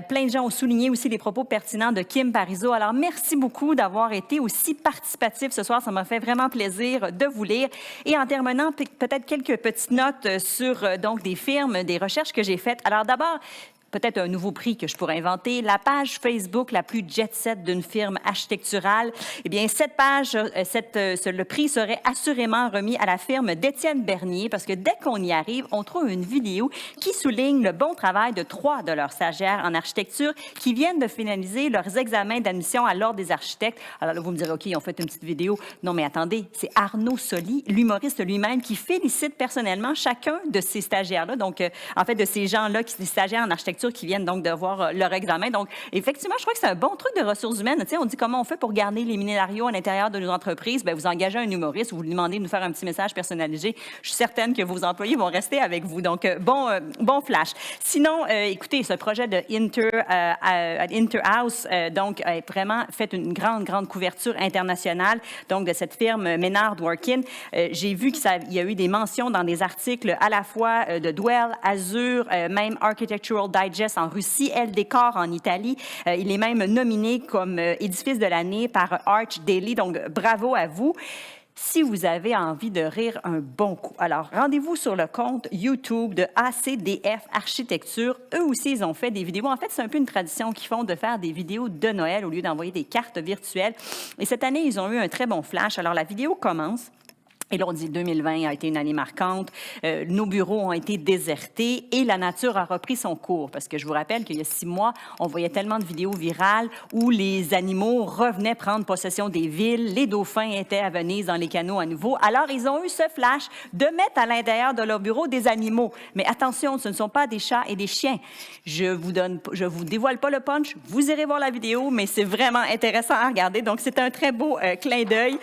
Plein de gens ont souligné aussi les propos pertinents de Kim Parizeau. Alors, merci beaucoup d'avoir été aussi participatif ce soir. Ça m'a fait vraiment plaisir de vous lire. Et en terminant, peut-être quelques petites notes sur donc des firmes, des recherches que j'ai faites. Alors, d'abord, peut-être un nouveau prix que je pourrais inventer, la page Facebook la plus jet-set d'une firme architecturale. Eh bien, cette page, le prix serait assurément remis à la firme d'Étienne Bernier parce que dès qu'on y arrive, on trouve une vidéo qui souligne le bon travail de 3 de leurs stagiaires en architecture qui viennent de finaliser leurs examens d'admission à l'Ordre des architectes. Alors là, vous me direz, OK, ils ont fait une petite vidéo. Non, mais attendez, c'est Arnaud Soli, l'humoriste lui-même, qui félicite personnellement chacun de ces stagiaires-là. Donc, en fait, de ces gens-là, des stagiaires en architecture qui viennent donc de voir leur examen. Donc, effectivement, je crois que c'est un bon truc de ressources humaines. Tu sais, on dit comment on fait pour garder les millénarios à l'intérieur de nos entreprises. Bien, vous engagez un humoriste ou vous lui demandez de nous faire un petit message personnalisé. Je suis certaine que vos employés vont rester avec vous. Donc, bon flash. Sinon, écoutez, ce projet de Interhouse, donc, a vraiment fait une grande couverture internationale, donc, de cette firme Ménard Dworkin. J'ai vu qu'il y a eu des mentions dans des articles à la fois de Dwell, Azure, même Architectural Digest en Russie, El Décor en Italie. Il est même nominé comme édifice de l'année par Arch Daily. Donc, bravo à vous. Si vous avez envie de rire un bon coup, alors rendez-vous sur le compte YouTube de ACDF Architecture. Eux aussi, ils ont fait des vidéos. En fait, c'est un peu une tradition qu'ils font de faire des vidéos de Noël au lieu d'envoyer des cartes virtuelles. Et cette année, ils ont eu un très bon flash. Alors, la vidéo commence. Et là, on dit 2020 a été une année marquante. Nos bureaux ont été désertés et la nature a repris son cours. Parce que je vous rappelle qu'il y a 6 mois, on voyait tellement de vidéos virales où les animaux revenaient prendre possession des villes. Les dauphins étaient à Venise dans les canaux à nouveau. Alors, ils ont eu ce flash de mettre à l'intérieur de leur bureau des animaux. Mais attention, ce ne sont pas des chats et des chiens. Je vous dévoile pas le punch. Vous irez voir la vidéo, mais c'est vraiment intéressant à regarder. Donc, c'est un très beau clin d'œil.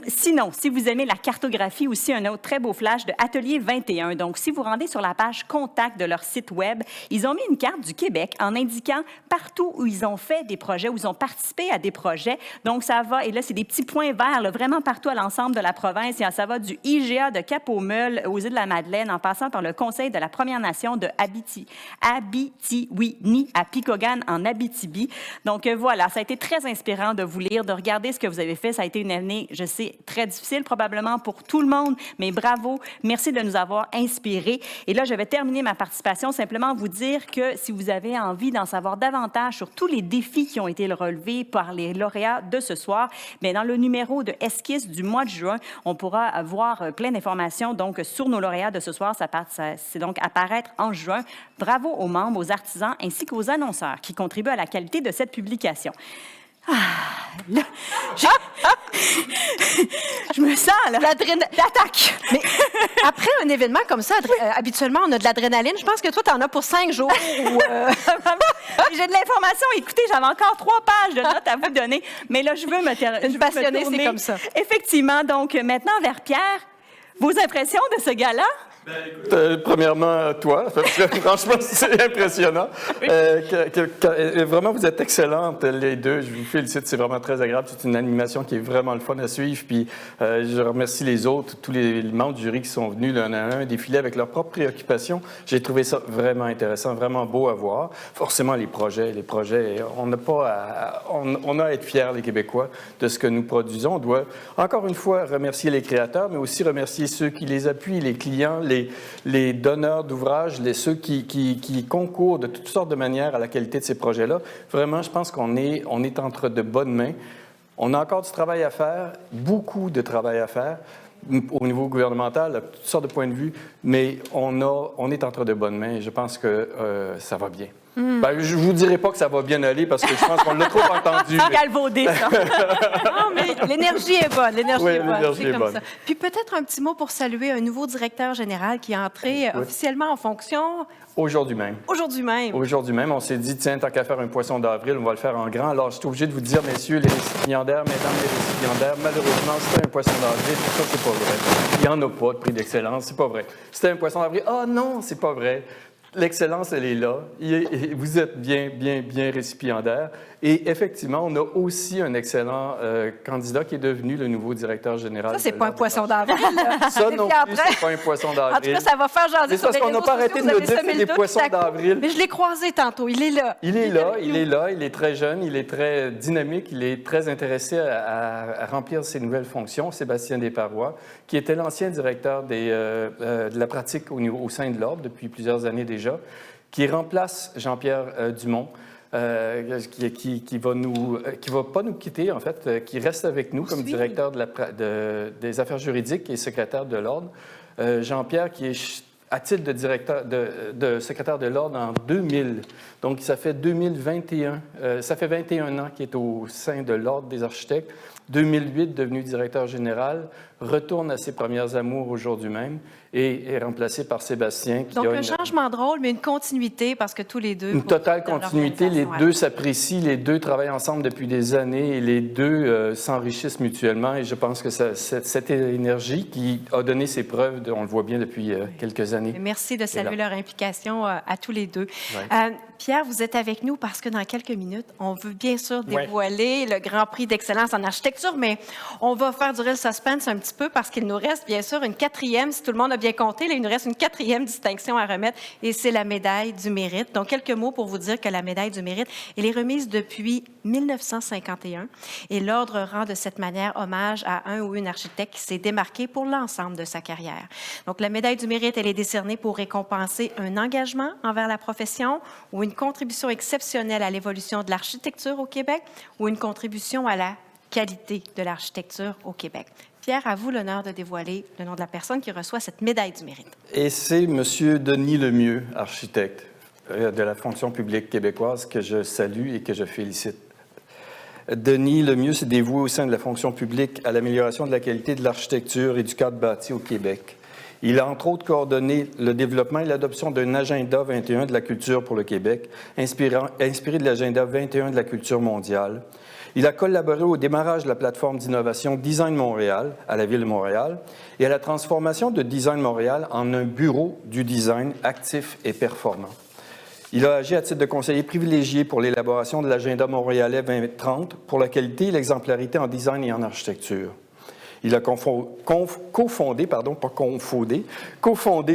Sinon, si vous aimez la cartographie, aussi un autre très beau flash de Atelier 21. Donc, si vous rendez sur la page contact de leur site web, ils ont mis une carte du Québec en indiquant partout où ils ont fait des projets, où ils ont participé à des projets. Donc, ça va, et là, c'est des petits points verts, là, vraiment partout à l'ensemble de la province. Et ça va du IGA de Cap-aux-Meules aux Îles-de-la-Madeleine, en passant par le Conseil de la Première Nation de Abitiwini à Picogan, en Abitibi. Donc, voilà, ça a été très inspirant de vous lire, de regarder ce que vous avez fait. Ça a été une année, je sais, très difficile, probablement pour tout le monde, mais bravo, merci de nous avoir inspirés. Et là, je vais terminer ma participation simplement vous dire que si vous avez envie d'en savoir davantage sur tous les défis qui ont été relevés par les lauréats de ce soir, bien, dans le numéro de Esquisse du mois de juin, on pourra avoir plein d'informations donc sur nos lauréats de ce soir. C'est donc apparaître en juin. Bravo aux membres, aux artisans ainsi qu'aux annonceurs qui contribuent à la qualité de cette publication. Là, je me sens là. L'attaque. Mais après un événement comme ça, habituellement, on a de l'adrénaline. Je pense que toi, tu en as pour 5 jours. J'ai de l'information. Écoutez, j'avais encore 3 pages de notes à vous donner. Mais là, je veux me terminer. Une passionnée, c'est comme ça. Effectivement. Donc, maintenant, vers Pierre, vos impressions de ce gala? Ben, écoute, premièrement, toi, parce que franchement, c'est impressionnant. Vraiment, vous êtes excellentes, les deux. Je vous félicite, c'est vraiment très agréable. C'est une animation qui est vraiment le fun à suivre. Puis, je remercie les autres, tous les membres du jury qui sont venus l'un à un défiler avec leurs propres préoccupations. J'ai trouvé ça vraiment intéressant, vraiment beau à voir. Forcément, les projets, on a à être fiers, les Québécois, de ce que nous produisons. On doit, encore une fois, remercier les créateurs, mais aussi remercier ceux qui les appuient, les clients, les donneurs d'ouvrages, ceux qui concourent de toutes sortes de manières à la qualité de ces projets-là. Vraiment, je pense qu'on est entre de bonnes mains. On a encore du travail à faire, beaucoup de travail à faire au niveau gouvernemental, à toutes sortes de points de vue, mais on est entre de bonnes mains et je pense que ça va bien. Ben, je ne vous dirai pas que ça va bien aller parce que je pense qu'on l'a trop entendu. C'est galvaudé, ça. Non, mais l'énergie est bonne. L'énergie est bonne. L'énergie est bonne. Ça. Puis peut-être un petit mot pour saluer un nouveau directeur général qui est entré officiellement en fonction. Aujourd'hui même. Aujourd'hui même. Aujourd'hui même, on s'est dit, tiens, tant qu'à faire un poisson d'avril, on va le faire en grand. Alors, je suis obligé de vous dire, messieurs les récipiendaires, mesdames les récipiendaires, malheureusement, c'était un poisson d'avril. Ça, c'est pas vrai. Il n'y en a pas de prix d'excellence, c'est pas vrai. C'était un poisson d'avril. Ah non, c'est pas vrai. L'excellence, elle est là. Vous êtes bien récipiendaire. Et effectivement, on a aussi un excellent candidat qui est devenu le nouveau directeur général. Ça, c'est pas un poisson d'avril. Ça non plus, c'est pas un poisson d'avril. En tout cas, ça va faire jaser sur les réseaux sociaux. C'est parce qu'on n'a pas arrêté de nous dire que c'est des poissons d'avril. Mais je l'ai croisé tantôt. Il est là. Il est là. Il est très jeune, il est très dynamique, il est très intéressé à remplir ses nouvelles fonctions. Sébastien Desparois, qui était l'ancien directeur de la pratique au sein de l'Ordre depuis plusieurs années déjà, qui remplace Jean-Pierre Dumont. Qui va pas nous quitter, en fait, qui reste avec nous comme directeur des affaires juridiques et secrétaire de l'Ordre. Jean-Pierre, qui est à titre de directeur de secrétaire de l'Ordre en 2000. Donc, ça fait 2021. Ça fait 21 ans qu'il est au sein de l'Ordre des architectes. 2008, devenu directeur général, retourne à ses premières amours aujourd'hui même et est remplacé par Sébastien. Donc, un changement de rôle, mais une continuité parce que tous les deux... Une totale continuité. Les deux s'apprécient, les deux travaillent ensemble depuis des années et les deux s'enrichissent mutuellement. Et je pense que cette énergie qui a donné ses preuves, on le voit bien depuis quelques années. Merci de saluer leur implication à tous les deux. Ouais. Pierre, vous êtes avec nous parce que dans quelques minutes, on veut bien sûr dévoiler le Grand Prix d'excellence en architecture, mais on va faire durer le suspense un petit peu parce qu'il nous reste bien sûr une quatrième, si tout le monde a bien compté, là, il nous reste une quatrième distinction à remettre et c'est la médaille du mérite. Donc, quelques mots pour vous dire que la médaille du mérite, elle est remise depuis 1951 et l'Ordre rend de cette manière hommage à un ou une architecte qui s'est démarqué pour l'ensemble de sa carrière. Donc, la médaille du mérite, elle est décernée pour récompenser un engagement envers la profession ou une contribution exceptionnelle à l'évolution de l'architecture au Québec ou une contribution à la qualité de l'architecture au Québec. Pierre, à vous l'honneur de dévoiler le nom de la personne qui reçoit cette médaille du mérite. Et c'est M. Denis Lemieux, architecte de la fonction publique québécoise, que je salue et que je félicite. Denis Lemieux s'est dévoué au sein de la fonction publique à l'amélioration de la qualité de l'architecture et du cadre bâti au Québec. Il a entre autres coordonné le développement et l'adoption d'un agenda 21 de la culture pour le Québec, inspiré de l'agenda 21 de la culture mondiale. Il a collaboré au démarrage de la plateforme d'innovation Design Montréal à la Ville de Montréal et à la transformation de Design Montréal en un bureau du design actif et performant. Il a agi à titre de conseiller privilégié pour l'élaboration de l'agenda montréalais 2030 pour la qualité et l'exemplarité en design et en architecture. Il a cofondé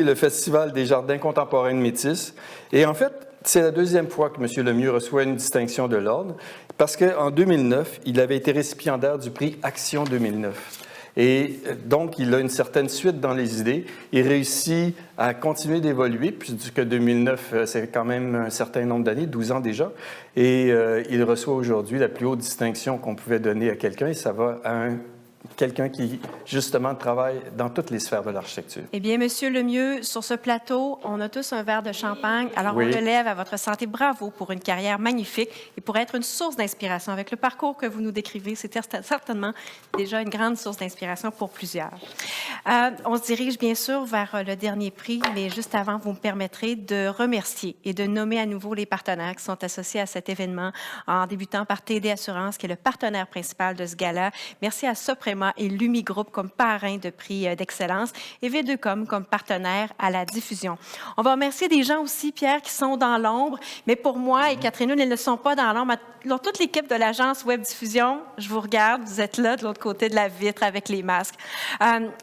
le Festival des Jardins contemporains de Métis. Et en fait, c'est la deuxième fois que M. Lemieux reçoit une distinction de l'Ordre, parce qu'en 2009, il avait été récipiendaire du prix Action 2009. Et donc, il a une certaine suite dans les idées. Il réussit à continuer d'évoluer, puisque 2009, c'est quand même un certain nombre d'années, 12 ans déjà. Et il reçoit aujourd'hui la plus haute distinction qu'on pouvait donner à quelqu'un, et ça va à quelqu'un qui, justement, travaille dans toutes les sphères de l'architecture. Eh bien, Monsieur Lemieux, sur ce plateau, on a tous un verre de champagne. Alors, on le lève à votre santé. Bravo pour une carrière magnifique et pour être une source d'inspiration. Avec le parcours que vous nous décrivez, c'était certainement déjà une grande source d'inspiration pour plusieurs. On se dirige, bien sûr, vers le dernier prix, mais juste avant, vous me permettrez de remercier et de nommer à nouveau les partenaires qui sont associés à cet événement, en débutant par TD Assurance, qui est le partenaire principal de ce gala. Merci à Soprema et Lumi Group comme parrain de prix d'excellence et V2Com comme partenaire à la diffusion. On va remercier des gens aussi, Pierre, qui sont dans l'ombre, mais pour moi et Catherine, ils ne sont pas dans l'ombre. Alors, toute l'équipe de l'agence Web Diffusion, je vous regarde, vous êtes là de l'autre côté de la vitre avec les masques.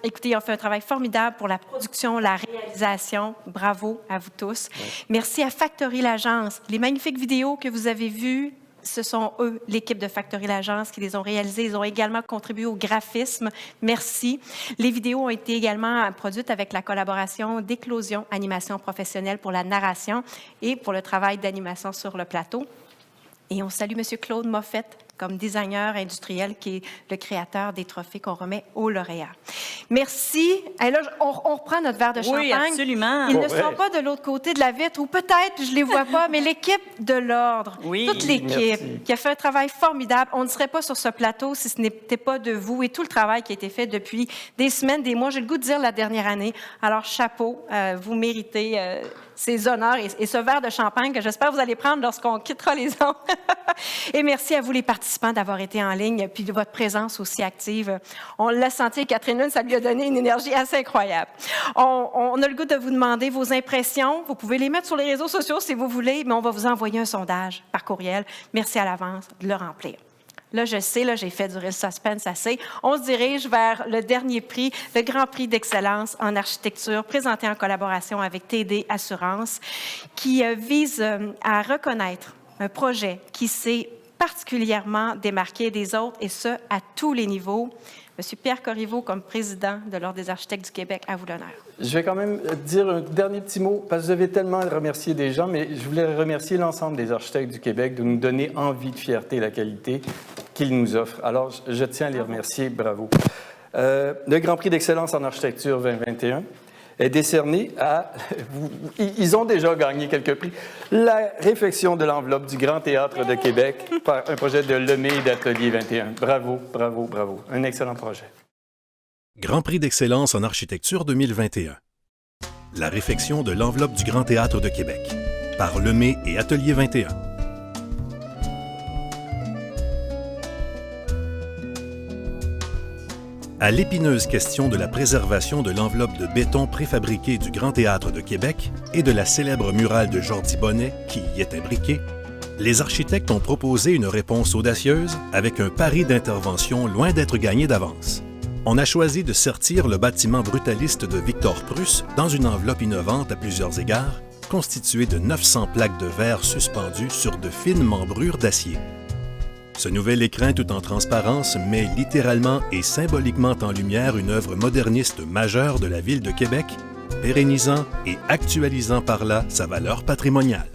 Écoutez, on fait un travail formidable pour la production, la réalisation. Bravo à vous tous. Merci à Factory l'agence. Les magnifiques vidéos que vous avez vues, ce sont eux, l'équipe de Factory l'agence, qui les ont réalisées. Ils ont également contribué au graphisme. Merci. Les vidéos ont été également produites avec la collaboration d'Éclosion Animation Professionnelle pour la narration et pour le travail d'animation sur le plateau. Et on salue M. Claude Moffett comme designer industriel qui est le créateur des trophées qu'on remet aux lauréats. Merci. Et là, on reprend notre verre de champagne. Oui, absolument. Ils ne sont pas de l'autre côté de la vitre, ou peut-être, je ne les vois pas, mais l'équipe de l'Ordre, toute l'équipe qui a fait un travail formidable. On ne serait pas sur ce plateau si ce n'était pas de vous et tout le travail qui a été fait depuis des semaines, des mois, j'ai le goût de dire la dernière année. Alors, chapeau, vous méritez ces honneurs et ce verre de champagne que j'espère vous allez prendre lorsqu'on quittera les ondes. Et merci à vous, les participants, d'avoir été en ligne, puis de votre présence aussi active. On l'a senti, Catherine, ça lui a donné une énergie assez incroyable. On a le goût de vous demander vos impressions. Vous pouvez les mettre sur les réseaux sociaux si vous voulez, mais on va vous envoyer un sondage par courriel. Merci à l'avance de le remplir. Là, je sais, là, j'ai fait durer le suspense assez. On se dirige vers le dernier prix, le Grand Prix d'excellence en architecture, présenté en collaboration avec TD Assurance, qui vise à reconnaître un projet qui s'est particulièrement démarqué des autres, et ce, à tous les niveaux. Monsieur Pierre Corriveau, comme président de l'Ordre des architectes du Québec, à vous l'honneur. Je vais quand même dire un dernier petit mot, parce que vous avez tellement remercié des gens, mais je voulais remercier l'ensemble des architectes du Québec de nous donner envie de fierté et la qualité qu'ils nous offrent. Alors, je tiens à les remercier. Bravo. Le Grand Prix d'excellence en architecture 2021 est décerné à... Ils ont déjà gagné quelques prix. La réfection de l'enveloppe du Grand Théâtre de Québec par un projet de Lemay d'Atelier 21. Bravo, bravo, bravo. Un excellent projet. Grand Prix d'excellence en architecture 2021. La réfection de l'enveloppe du Grand Théâtre de Québec par Lemay et Atelier 21. À l'épineuse question de la préservation de l'enveloppe de béton préfabriquée du Grand Théâtre de Québec et de la célèbre murale de Jordi Bonnet qui y est imbriquée, les architectes ont proposé une réponse audacieuse avec un pari d'intervention loin d'être gagné d'avance. On a choisi de sertir le bâtiment brutaliste de Victor Prusse dans une enveloppe innovante à plusieurs égards, constituée de 900 plaques de verre suspendues sur de fines membrures d'acier. Ce nouvel écrin tout en transparence met littéralement et symboliquement en lumière une œuvre moderniste majeure de la Ville de Québec, pérennisant et actualisant par là sa valeur patrimoniale.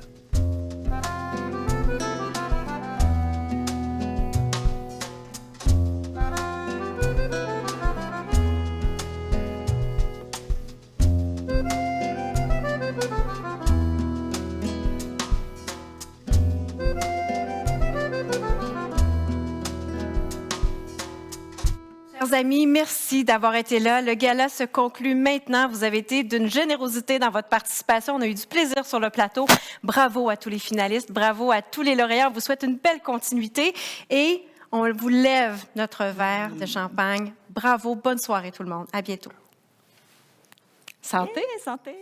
Chers amis, merci d'avoir été là. Le gala se conclut maintenant. Vous avez été d'une générosité dans votre participation. On a eu du plaisir sur le plateau. Bravo à tous les finalistes. Bravo à tous les lauréats. On vous souhaite une belle continuité et on vous lève notre verre de champagne. Bravo. Bonne soirée tout le monde. À bientôt. Santé. Santé.